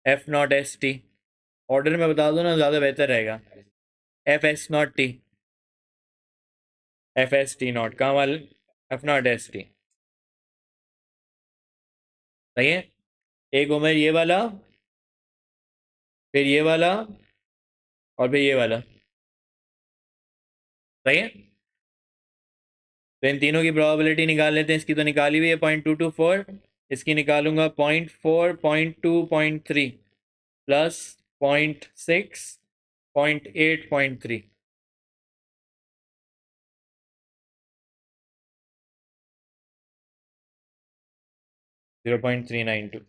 Speaker 1: F not S T. Order में बता दो ना, ज़्यादा बेहतर रहेगा। F S not T, F S T not कहाँ वाले? F not S T. सही है? एक उमर ये वाला, फिर ये वाला, और फिर ये वाला। सही है? तो इन तीनों की प्रोबेबिलिटी निकाल लेते हैं। इसकी तो निकाली हुई है 0.224। इसकी निकालूंगा 0.4, 0.2, 0.3 प्लस 0.6, 0.8, 0.3। 0.392।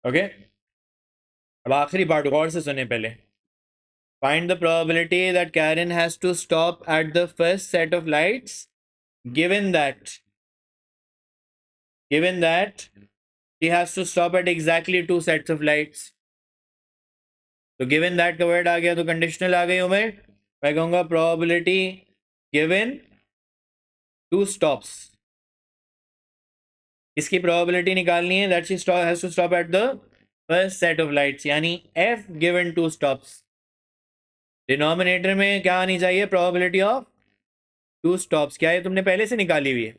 Speaker 1: ओके, अब आखिरी पार्ट गौर से सुने पहले। Find the probability that Karen has to stop at the first set of lights given that he has to stop at exactly 2 sets of lights। तो गिवन दैट का वर्ड आ गया तो कंडीशनल आ गई उमर। मैं कहूंगा प्रोबेबिलिटी गिवन 2 स्टॉप्स। इसकी प्रोबेबिलिटी निकालनी है that she has to stop at the first set of lights, यानी एफ गिवन 2 स्टॉप्स। डिनोमिनेटर में क्या आनी चाहिए? Probability of 2 stops. क्या है तुमने पहले से निकाली हुई है?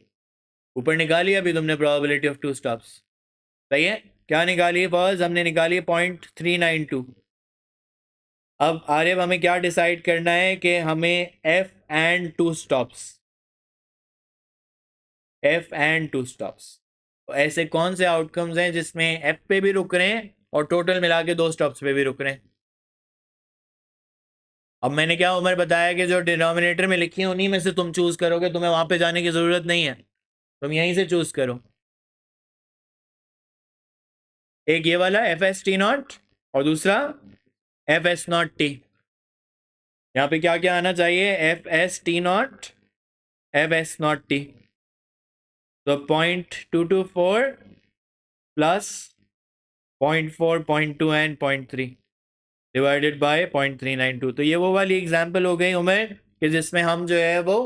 Speaker 1: ऊपर निकाली अभी तुमने प्रोबेबिलिटी ऑफ 2 स्टॉप्स। सही है? क्या निकाली है? फर्स्ट हमने निकाली है 0.392। अब आर्यव हमें क्या डिसाइड करना है कि हमें F and 2 stops, F and 2 stops. तो ऐसे कौन से आउटकम्स हैं जिसमें एफ पे भी रुक रहे हैं और टोटल मिला के 2 स्टॉप्स पे भी रुक रहे हैं? अब मैंने क्या उमर बताया कि जो डिनोमिनेटर में लिखी है उन्हीं में से तुम चूज करोगे, तुम्हें वहां पे जाने की जरूरत नहीं है, तुम यहीं से चूज करो। एक ये वाला एफ एस टी नॉट और दूसरा एफ एस नॉट टी। यहाँ पे क्या क्या आना चाहिए? F S T not, F S not T. तो 0.224 प्लस 0.4, 0.2 एंड 0.3 डिवाइडेड बाय 0.392। तो ये वो वाली एग्जाम्पल हो गई उमर कि जिसमें हम जो है वो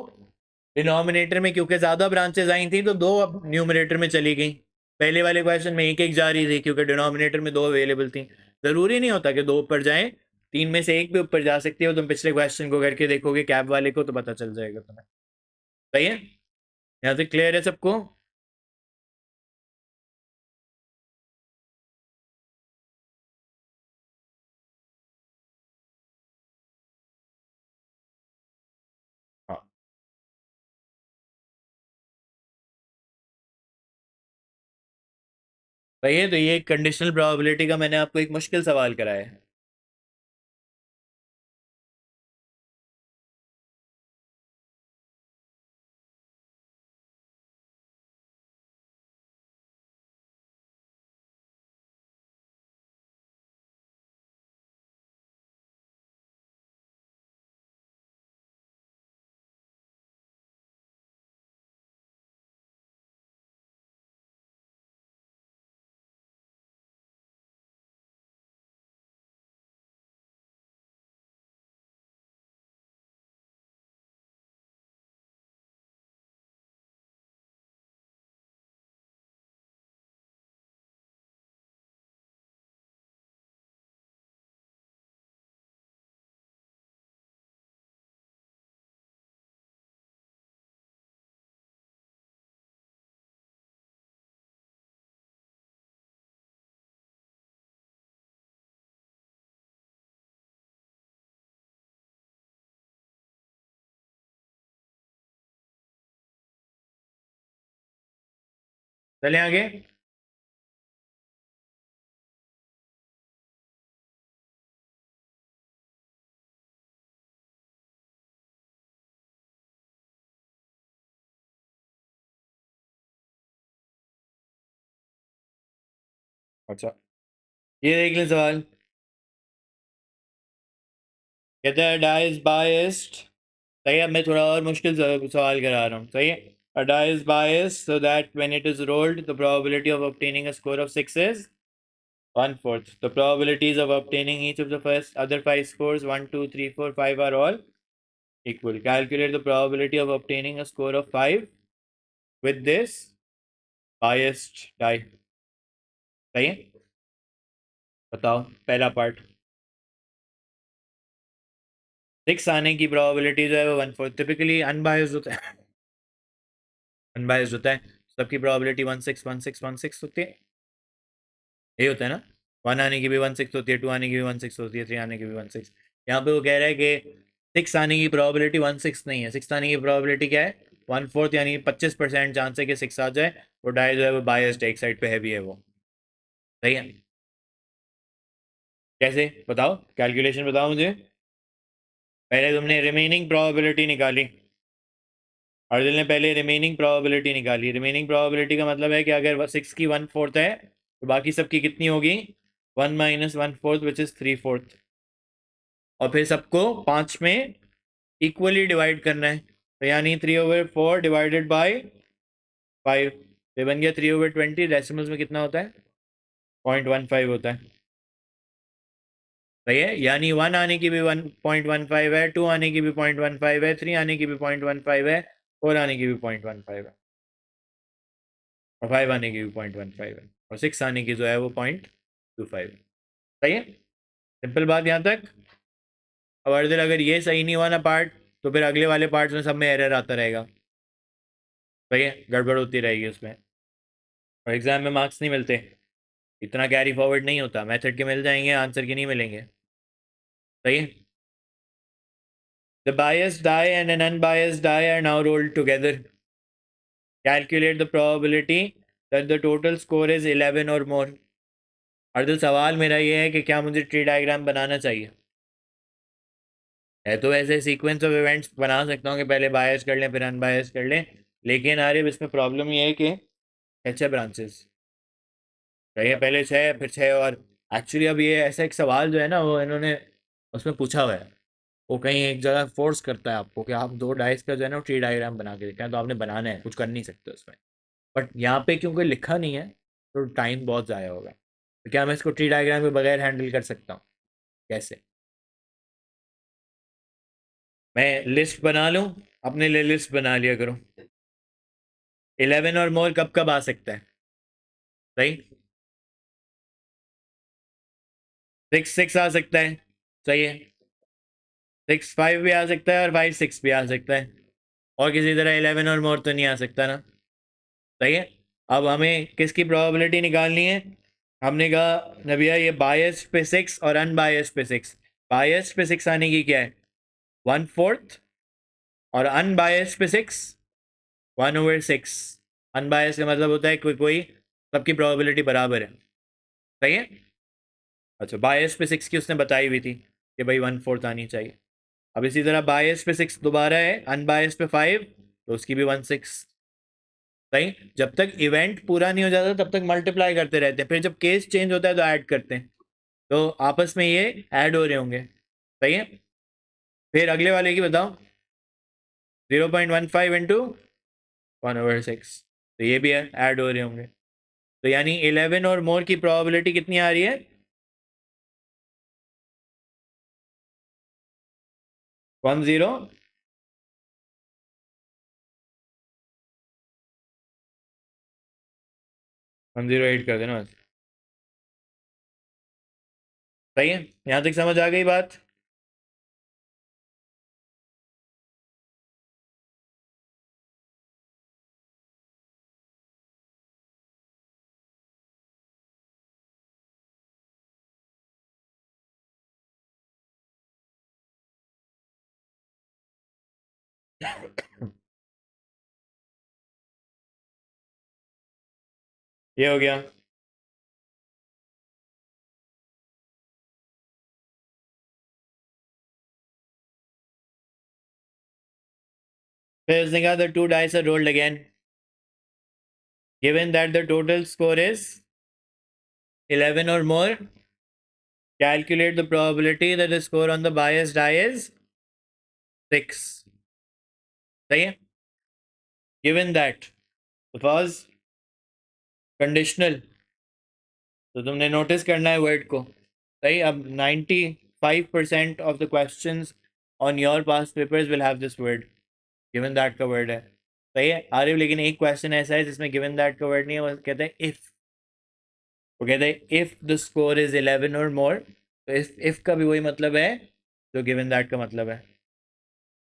Speaker 1: डिनोमिनेटर में, क्योंकि ज़्यादा ब्रांचेस आई थी तो दो अब न्यूमरेटर में चली गई। पहले वाले क्वेश्चन में एक एक जा रही थी क्योंकि डिनोमिनेटर में दो अवेलेबल थी। ज़रूरी नहीं होता कि दो ऊपर जाएं, तीन में से एक भी ऊपर जा सकती है। तुम पिछले क्वेश्चन को करके देखोगे कैब वाले को तो पता चल जाएगा तुम्हें। सही है? यहाँ से क्लियर है सबको? हाँ, सही है। तो ये कंडीशनल प्रोबेबिलिटी का मैंने आपको एक मुश्किल सवाल कराया है। चले आगे। अच्छा, ये देख लें सवाल। कहता है डाई इज बायस्ड। सही है, अब मैं थोड़ा और मुश्किल सवाल करा रहा हूँ। सही है। A die is biased so that when it is rolled, the probability of obtaining a score of 6 is 1/4. The probabilities of obtaining each of the first other 5 scores, 1, 2, 3, 4, 5, are all equal. Calculate the probability of obtaining a score of 5 with this biased die. सही है। बताओ पहला पार्ट। 6 आने की probability जो है वो 1/4। टिपिकली अनबायस्ड होता है, अनबायस्ड होता है। सबकी probability 1/6 होती है। यही होता है ना। 1 आने की भी 1/6 होती है, 2 आने की भी 1/6 होती है, 3 आने की भी 1/6। यहाँ पे वो कह रहा है कि 6 आने की probability 1/6 नहीं है। 6 आने की probability क्या है? 1/4, यानी 25% चांस है कि 6 आ जाए। वो डाई जो है वो बायस्ड है, एक साइड पे हैवी है वो। सही है। कैसे बताओ, कैलकुलेशन बताओ मुझे। पहले तुमने रिमेनिंग प्रोबेबिलिटी निकाली, अर्दिल ने पहले रिमेनिंग प्रोबेबिलिटी निकाली। रिमेनिंग प्रोबेबिलिटी का मतलब है कि अगर 6 की 1/4 है तो बाकी सबकी कितनी होगी? 1 - 1/4 विच इज 3/4। और फिर सबको 5 में इक्वली डिवाइड करना है, तो यानी 3/4 डिवाइडेड बाय 5। ये बन गया 3/20। डेसिमल्स में कितना होता है? 0.15 होता है। सही है, यानी 1 आने की भी 1.15 है, 2 आने की भी 0.15 है, 3 आने की भी 0.15 है, 4 आने की भी 0.15 है, और 5 आने की भी 0.15 है, और 6 आने की जो है वो 0.25 है। सही है, सिंपल बात यहाँ तक। अब अर्दल अगर ये सही नहीं हुआ ना पार्ट, तो फिर अगले वाले पार्ट में सब में एरर आता रहेगा। सही है, गड़बड़ होती रहेगी उसमें, और एग्जाम में मार्क्स नहीं मिलते। इतना कैरी फॉरवर्ड नहीं होता, मेथड के मिल जाएंगे, आंसर के नहीं मिलेंगे। सही है। The biased die and an unbiased die are now rolled together. Calculate the probability that the total score is 11 or more. अर्दल सवाल मेरा ये है कि क्या मुझे ट्री डायग्राम बनाना चाहिए? है तो ऐसे सीक्वेंस ऑफ इवेंट्स बना सकता हूँ कि पहले बायस कर लें फिर अनबायस कर लें, लेकिन आरिफ इसमें प्रॉब्लम ये है कि 6 ब्रांचेस चाहिए, पहले 6 फिर 6। और एक्चुअली अब ये ऐसा एक सवाल जो है ना वो इन्होंने उसमें पूछा हुआ है, वो कहीं एक जगह फोर्स करता है आपको कि आप 2 डाइस का जो है ना ट्री डायग्राम बना के दिखाएं, तो आपने बनाना है, कुछ कर नहीं सकते उसमें। बट यहाँ पे क्योंकि लिखा नहीं है तो टाइम बहुत ज़ाया होगा। तो क्या मैं इसको ट्री डायग्राम के बगैर हैंडल कर सकता हूँ? कैसे? मैं लिस्ट बना लूँ, अपने लिए लिस्ट बना लिया करूँ। 11 और मोर कब कब आ सकता है? सही। 6 6 आ सकता है। सही है। 6 5 भी आ सकता है और 5 6 भी आ सकता है, और किसी तरह 11 और मोर तो नहीं आ सकता ना। सही है। अब हमें किसकी प्रोबेबिलिटी निकालनी है? हमने कहा नबिया ये बायस पे 6 और अनबायस पे 6। बायस पे 6 आने की क्या है? 1/4। और अनबायस पे 6 1/6। अनबायस का मतलब होता है कोई सबकी प्रोबेबिलिटी बराबर है। सही है। अच्छा, बायस पे 6 की उसने बताई हुई थी कि भाई 1/4 आनी चाहिए। अब इसी तरह बायस पे 6 दोबारा है, अनबायस पे 5, तो उसकी भी 1/6। सही। जब तक इवेंट पूरा नहीं हो जाता तब तक मल्टीप्लाई करते रहते हैं, फिर जब केस चेंज होता है तो ऐड करते हैं, तो आपस में ये ऐड हो रहे होंगे। सही है। फिर अगले वाले की बताओ। 0.15 इंटू 1/6, तो ये भी ऐड हो रहे होंगे। तो यानी 11 और मोर की प्रोबेबिलिटी कितनी आ रही है? 10 108 कर देना बस। सही है, यहाँ तक समझ आ गई बात। ये हो गया। फिर उसने कहा the two dice are rolled again. Given that the total score is 11 or more, calculate the probability that the score on the biased die is 6. सही है? Given that it was conditional, तो तुमने नोटिस करना है वर्ड को। सही, अब 95% of the questions on your past papers will have this word, given that का वर्ड है। सही है आरिफ, लेकिन एक क्वेश्चन ऐसा है जिसमें गिवन दैट का वर्ड नहीं है, वो कहते हैं इफ। वो कहते हैं इफ द स्कोर इज 11 और मोर, तो इफ का भी वही मतलब है जो गिवन दैट का मतलब है।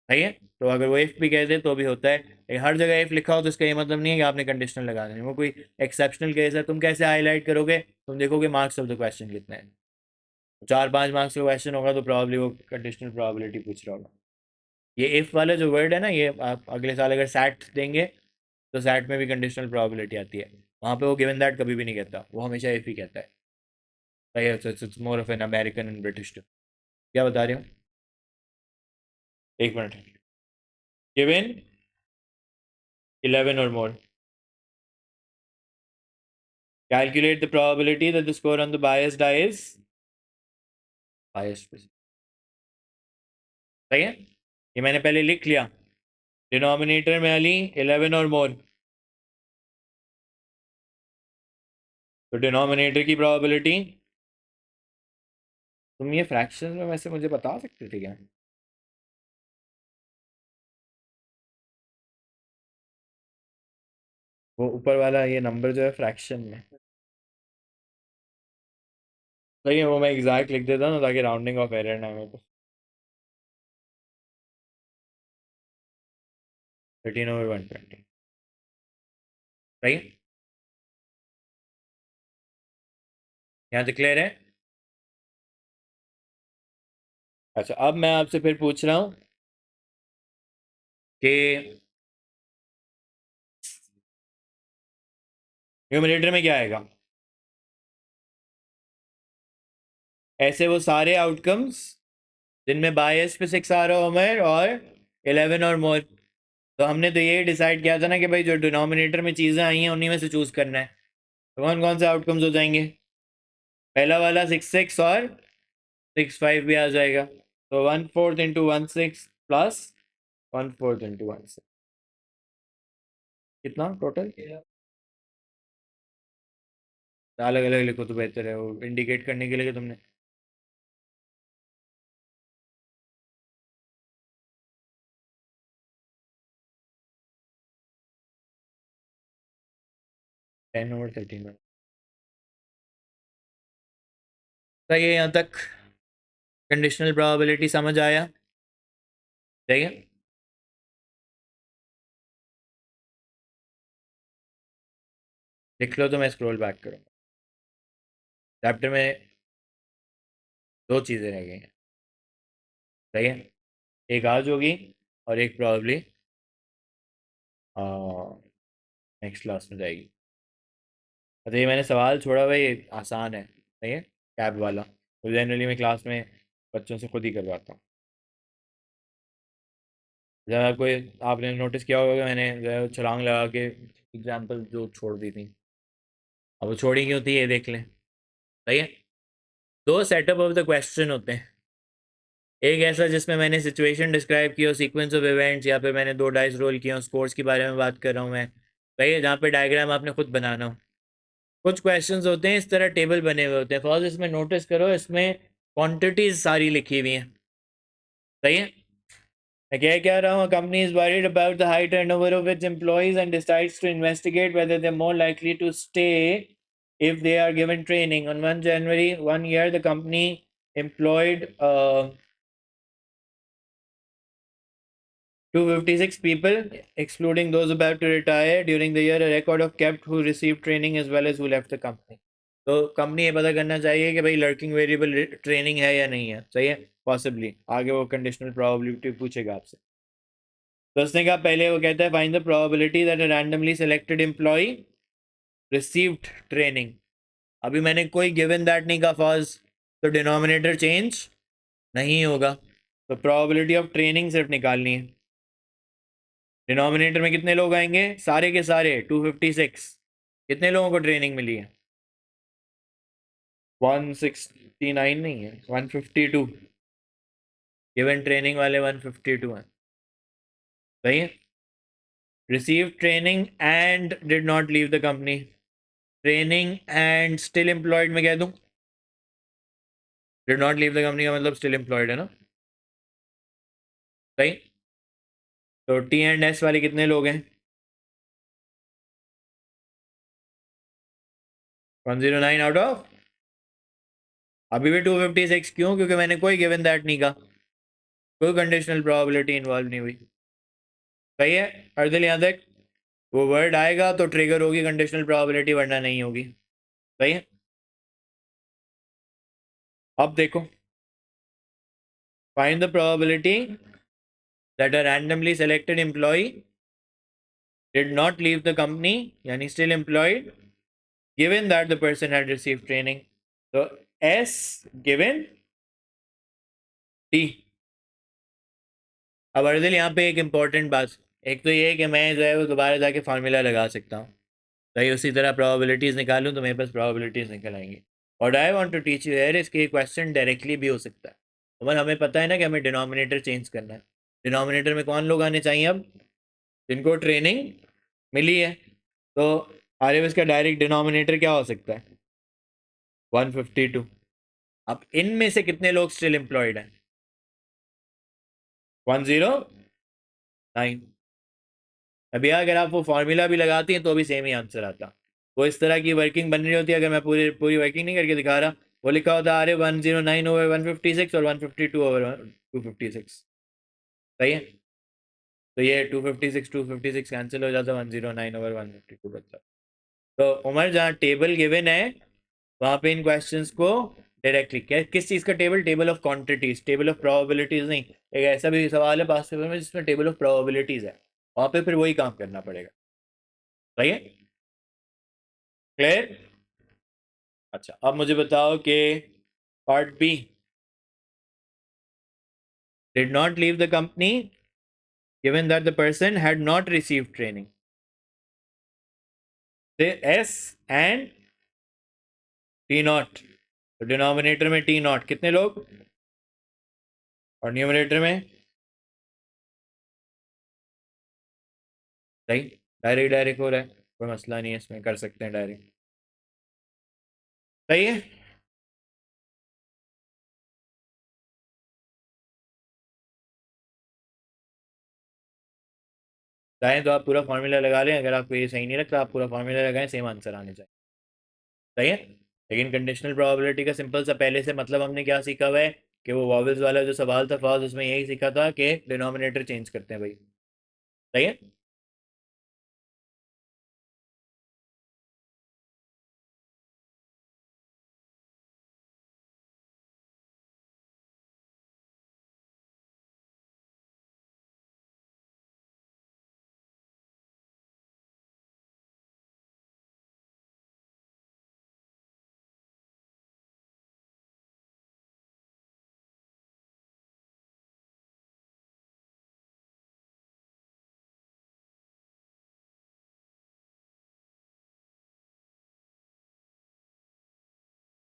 Speaker 1: सही है, तो अगर वो इफ भी कहते तो भी होता है, लेकिन हर जगह इफ लिखा हो तो इसका ये मतलब नहीं है कि आपने कंडीशनल लगा देनी। वो कोई एक्सेप्शनल केस है, तुम कैसे हाईलाइट करोगे? तुम देखोगे मार्क्स ऑफ द क्वेश्चन कितने हैं। 4-5 मार्क्स का क्वेश्चन होगा तो प्रॉब्ली वो कंडीशनल प्रोबेबिलिटी पूछ रहा होगा। ये इफ वाला जो वर्ड है ना, ये आप अगले साल अगर सैट देंगे तो सैट में भी कंडीशनल प्रोबेबिलिटी आती है, वहाँ पे वो गिवन दैट कभी भी नहीं कहता, वो हमेशा इफ ही कहता है। सही है, it's more of an American and British too. क्या बता रहे हो? एक minute. Given 11 or more, calculate the probability that the score on the biased die is biased। सही है, ये मैंने पहले लिख लिया। डिनोमिनेटर में अली 11 और मोर, तो डिनोमिनेटर की प्रोबेबिलिटी, तुम ये फ्रैक्शन में वैसे मुझे बता सकते थे क्या? वो ऊपर वाला ये नंबर जो है फ्रैक्शन में, सही है, वो मैं एग्जैक्ट लिख देता हूँ ताकि राउंडिंग ऑफ एरर ना हो। तो 13/120। सही, यहाँ से क्लियर है? अच्छा, अब मैं आपसे फिर पूछ रहा हूँ कि न्यूमरेटर में क्या आएगा। ऐसे वो सारे आउटकम्स जिनमें बायस पे 6 आ रहा हो उमर, और 11 और मोर, तो हमने तो ये डिसाइड किया था ना कि भाई जो डिनोमिनेटर में चीज़ें आई हैं उन्हीं में से चूज़ करना है। तो कौन कौन से आउटकम्स हो जाएंगे? पहला वाला 6 और 6 भी आ जाएगा, तो 1/4 इंटू 16 प्लस 1/4 इंटू 16, कितना टोटल? अलग अलग लिखो तो बेहतर है, वो इंडिकेट करने के लिए कि तुमने। Ten over 13। सही है, यहाँ तक कंडीशनल प्रोबेबिलिटी समझ आया? ठीक है, लिख लो तो मैं स्क्रॉल बैक करूँगा। चैप्टर में 2 चीज़ें रह गई हैं। सही है, एक आज होगी और एक प्रॉब्ली नेक्स्ट क्लास में जाएगी। अच्छा, ये मैंने सवाल छोड़ा हुआ, ये आसान है। सही है, कैब वाला तो जनरली मैं क्लास में बच्चों से खुद ही करवाता हूँ। जब आपको आपने नोटिस किया होगा कि मैंने जो है छलांग लगा के एग्जाम्पल जो छोड़ दी थी, अब वो छोड़ी क्यों थी ये देख लें। सही है, 2 सेटअप ऑफ द क्वेश्चन होते हैं। एक ऐसा जिसमें मैंने सिचुएशन डिस्क्राइब की हो, सीक्वेंस ऑफ इवेंट्स, या फिर मैंने 2 डाइस रोल किए हो, स्कोर्स के बारे में बात कर रहा हूँ मैं। सही है, जहाँ पे डायग्राम आपने खुद बनाना हो। कुछ क्वेश्चंस होते हैं इस तरह टेबल बने हुए होते हैं। फर्स्ट इसमें नोटिस करो, इसमें क्वांटिटीज सारी लिखी हुई हैं। सही है, मैं क्या रहा हूँ, company is worried about the high turnover of its employees and decides to investigate whether they more likely to stay if they are given training. On 1 January 1 year, the company employed 256 people, excluding those about to retire. During the year, a record of kept who received training as well as who left the company. तो कंपनी ये पता करना चाहिए कि भाई लर्किंग वेरिएबल ट्रेनिंग है या नहीं है। सही है, पॉसिबली आगे वो कंडीशनल प्रोबेबिलिटी पूछेगा आपसे। तो उसने कहा पहले वो कहता है find the probability that a randomly selected employee received training, अभी मैंने कोई गिवन दैट नहीं कहा फॉज, तो डिनोमिनेटर चेंज नहीं होगा, तो प्रोबेबिलिटी ऑफ ट्रेनिंग सिर्फ निकालनी है। डिनोमिनेटर में कितने लोग आएंगे, सारे के सारे 256, कितने लोगों को ट्रेनिंग मिली है, 169 नहीं है, 152, गिवन ट्रेनिंग वाले 152 हैं, सही है। Receive training and did not leave the company, training and still employed में कह दूं, did not leave the company का मतलब स्टिल एम्प्लॉयड है ना, सही। तो टी एंड एस वाले कितने लोग हैं, 109 आउट ऑफ, अभी भी 256, क्यों, क्योंकि मैंने कोई गिवन दैट नहीं कहा, कोई कंडीशनल प्रोबेबिलिटी इन्वॉल्व नहीं हुई, सही है। अर्दिल यहाँ तक, वो वर्ड आएगा तो ट्रिगर होगी कंडीशनल प्रोबेबिलिटी, वरना नहीं होगी, सही है। अब देखो, find the probability that a randomly selected employee did not leave the company, यानी still employed, given that the person had received training. So S given T. अब अर्दिल यहाँ पे एक इम्पॉर्टेंट बात, एक तो ये है कि मैं जो है वो दोबारा जाके फार्मूला लगा सकता हूँ, सही, उसी तरह प्रोबेबिलिटीज़ निकालूँ तो मेरे पास प्रोबेबिलिटीज़ निकल आएंगी। और I want to teach you here, इसके क्वेश्चन डायरेक्टली भी हो सकता है, मगर हमें पता है ना कि हमें डिनोमिनेटर चेंज करना है। डिनोमिनेटर में कौन लोग आने चाहिए, अब जिनको ट्रेनिंग मिली है, तो आर इसका डायरेक्ट डिनोमिनेटर क्या हो सकता है, 152। अब इनमें से कितने लोग स्टिल एम्प्लॉयड हैं, 109। अभी अगर आप वो फॉर्मूला भी लगाती हैं तो भी सेम ही आंसर आता, वो इस तरह की वर्किंग बन रही होती है, अगर मैं पूरी पूरी वर्किंग नहीं करके दिखा रहा, वो लिखा होता अरे 109 ओवर 156 और 152 ओवर 256, सही है। तो ये 256 कैंसिल हो जाता है, 109 ओवर 152 बचता। तो उमर जहाँ टेबल गिवन है वहाँ पे इन क्वेश्चंस को डायरेक्टली, क्या किस चीज़ का table, table of quantities, table of probabilities नहीं, एक ऐसा भी सवाल है पास पेपर में जिसमें टेबल ऑफ प्रोबेबिलिटीज है, वहाँ पे फिर वही काम करना पड़ेगा, सही है, क्लियर। अच्छा अब मुझे बताओ कि part B, did not leave the company given that the person had not received training, say S and T not, तो डिनोमिनेटर में T नॉट कितने लोग, और न्यूमरेटर में, सही, डायरेक्ट डायरेक्ट हो रहा है, कोई मसला नहीं है, इसमें कर सकते हैं डायरेक्ट, सही है। चाहें तो आप पूरा फार्मूला लगा लें, अगर आपको ये सही नहीं लगता आप पूरा फार्मूला लगाएं, सेम आंसर आने चाहिए, सही है। लेकिन कंडीशनल प्रोबेबिलिटी का सिंपल सा पहले से मतलब हमने क्या सीखा हुआ है कि वो वॉवेल्स वाला जो सवाल था फॉज, उसमें यही सीखा था कि डिनोमिनेटर चेंज करते हैं भाई, सही है।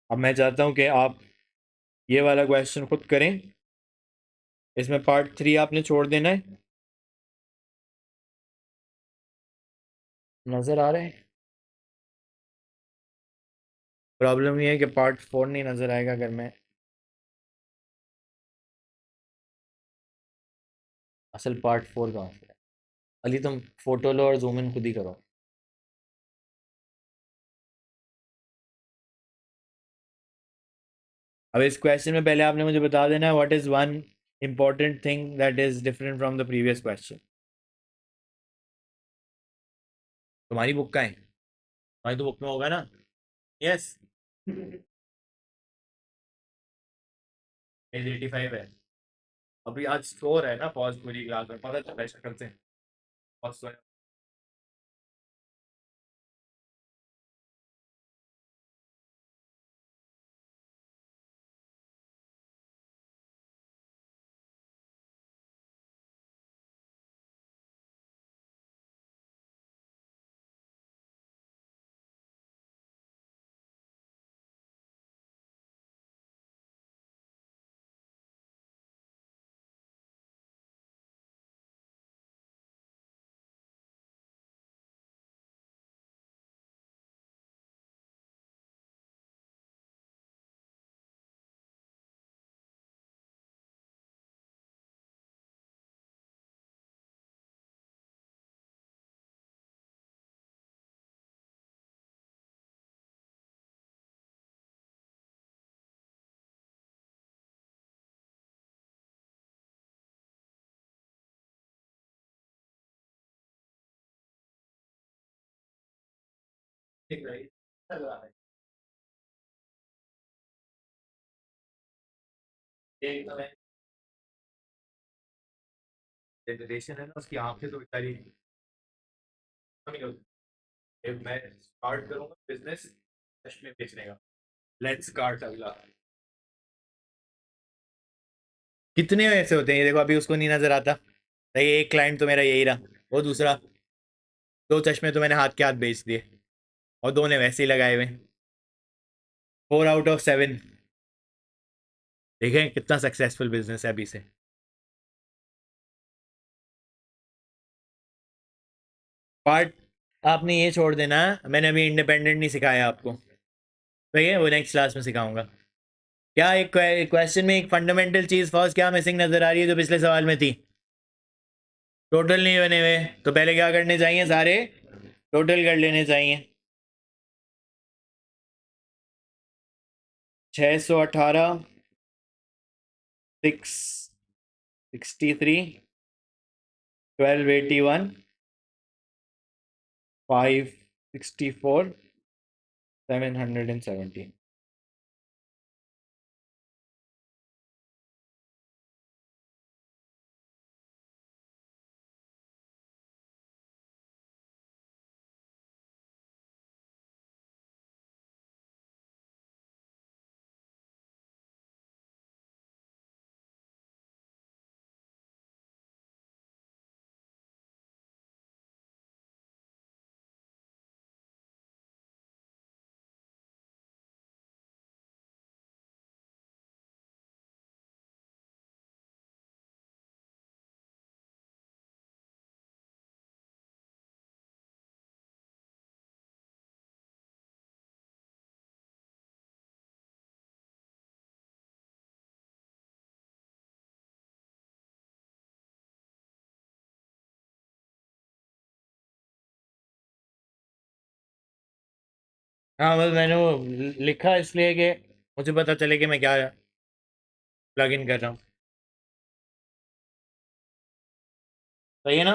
Speaker 1: अब मैं चाहता हूँ कि आप ये वाला क्वेश्चन खुद करें, इसमें पार्ट 3 आपने छोड़ देना है, नज़र आ रहा है। प्रॉब्लम ये है कि पार्ट 4 नहीं नज़र आएगा अगर मैं, असल पार्ट 4 कहाँ से है, अली तुम फोटो लो और जूम इन खुद ही करो। अब इस क्वेश्चन में पहले आपने मुझे बता देना है what is one important thing that is different from the previous question. तुम्हारी बुक का है, तुम्हारी तो बुक में होगा ना, यस, पेज 85 है। अभी आज स्टोर है ना पॉज पूरी क्लास में, पता चला है शक्ल से, पॉज जनरेशन है ना, उसकी आंखें तो बेचारी नहीं होती। मैं स्टार्ट करूंगा बिजनेस चश्मे बेचने का। लेट्स स्टार्ट अगला। कितने ऐसे होते हैं, ये देखो अभी उसको नहीं नजर आता। भाई एक क्लाइंट तो मेरा यही रहा, वो दूसरा। दो चश्मे तो मैंने हाथ के हाथ बेच दिए और दो ने वैसे ही लगाए हुए। 4 आउट ऑफ 7। देखें कितना सक्सेसफुल बिजनेस है अभी से। पार्ट आपने ये छोड़ देना, मैंने अभी इंडिपेंडेंट नहीं सिखाया आपको। सही है, वो नेक्स्ट क्लास में सिखाऊंगा। क्या एक क्वेश्चन में एक फंडामेंटल चीज फर्स्ट क्या मिसिंग नजर आ रही है जो पिछले सवाल में थी? टोटल नहीं बने हुए, तो पहले क्या करने चाहिए, सारे टोटल कर लेने चाहिए। 618, 663, 1281, 564, 717। हाँ बस मैंने वो लिखा इसलिए कि मुझे पता चले कि मैं क्या प्लग इन कर रहा हूँ। सही है ना?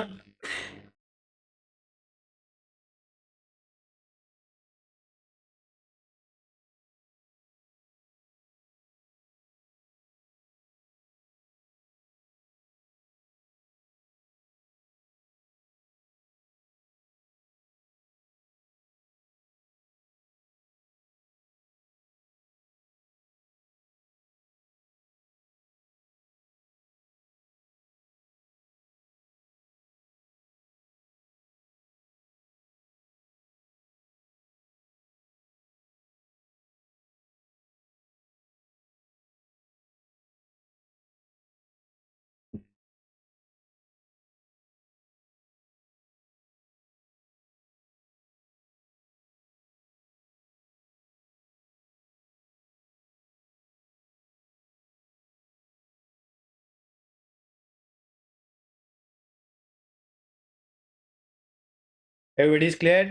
Speaker 1: Everybody is clear?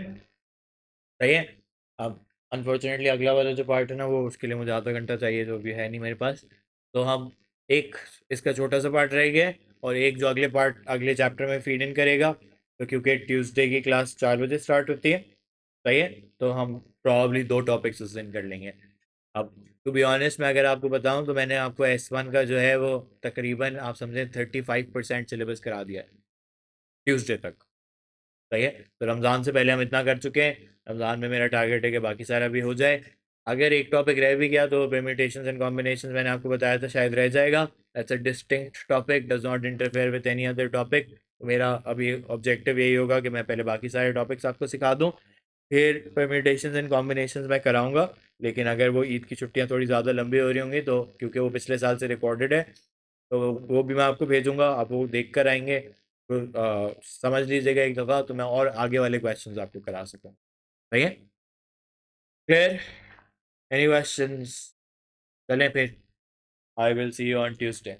Speaker 1: सही है। अब अनफॉर्चुनेटली अगला वाला जो पार्ट है ना, वो उसके लिए मुझे आधा घंटा चाहिए, जो भी है नहीं मेरे पास। तो हम एक इसका छोटा सा पार्ट रह गया, और एक जो अगले पार्ट अगले चैप्टर में फीड इन करेगा। तो क्योंकि ट्यूसडे की क्लास 4 बजे स्टार्ट होती है, सही है, तो हम प्रॉब्ली 2 टॉपिक्स उस दिन कर लेंगे। अब टू बी ऑनेस्ट मैं अगर आपको बताऊं तो मैंने आपको S1 का जो है वो तकरीबन आप समझें 35% सिलेबस करा दिया है ट्यूसडे तक। सही है, तो रमज़ान से पहले हम इतना कर चुके हैं। रमज़ान में मेरा टारगेट है कि बाकी सारा भी हो जाए। अगर एक टॉपिक रह भी गया तो परम्यूटेशंस एंड कॉम्बिनेशंस मैंने आपको बताया था शायद रह जाएगा। That's a distinct topic, does not interfere with any other topic. मेरा अभी ऑब्जेक्टिव यही होगा कि मैं पहले बाकी सारे टॉपिक्स आपको सिखा दूँ, फिर परम्यूटेशंस एंड कॉम्बिनेशंस मैं कराऊंगा। लेकिन अगर वो ईद की छुट्टियां थोड़ी ज़्यादा लंबी हो रही होंगी, तो क्योंकि वो पिछले साल से रिकॉर्डेड है, तो वो भी मैं आपको भेजूंगा, आप वो देख कर आएंगे। तो समझ लीजिएगा एक दफ़ा, तो मैं और आगे वाले क्वेश्चंस आपको करा सकूँ। सही है? फिर एनी क्वेश्चंस? चलें फिर, I will see you on Tuesday.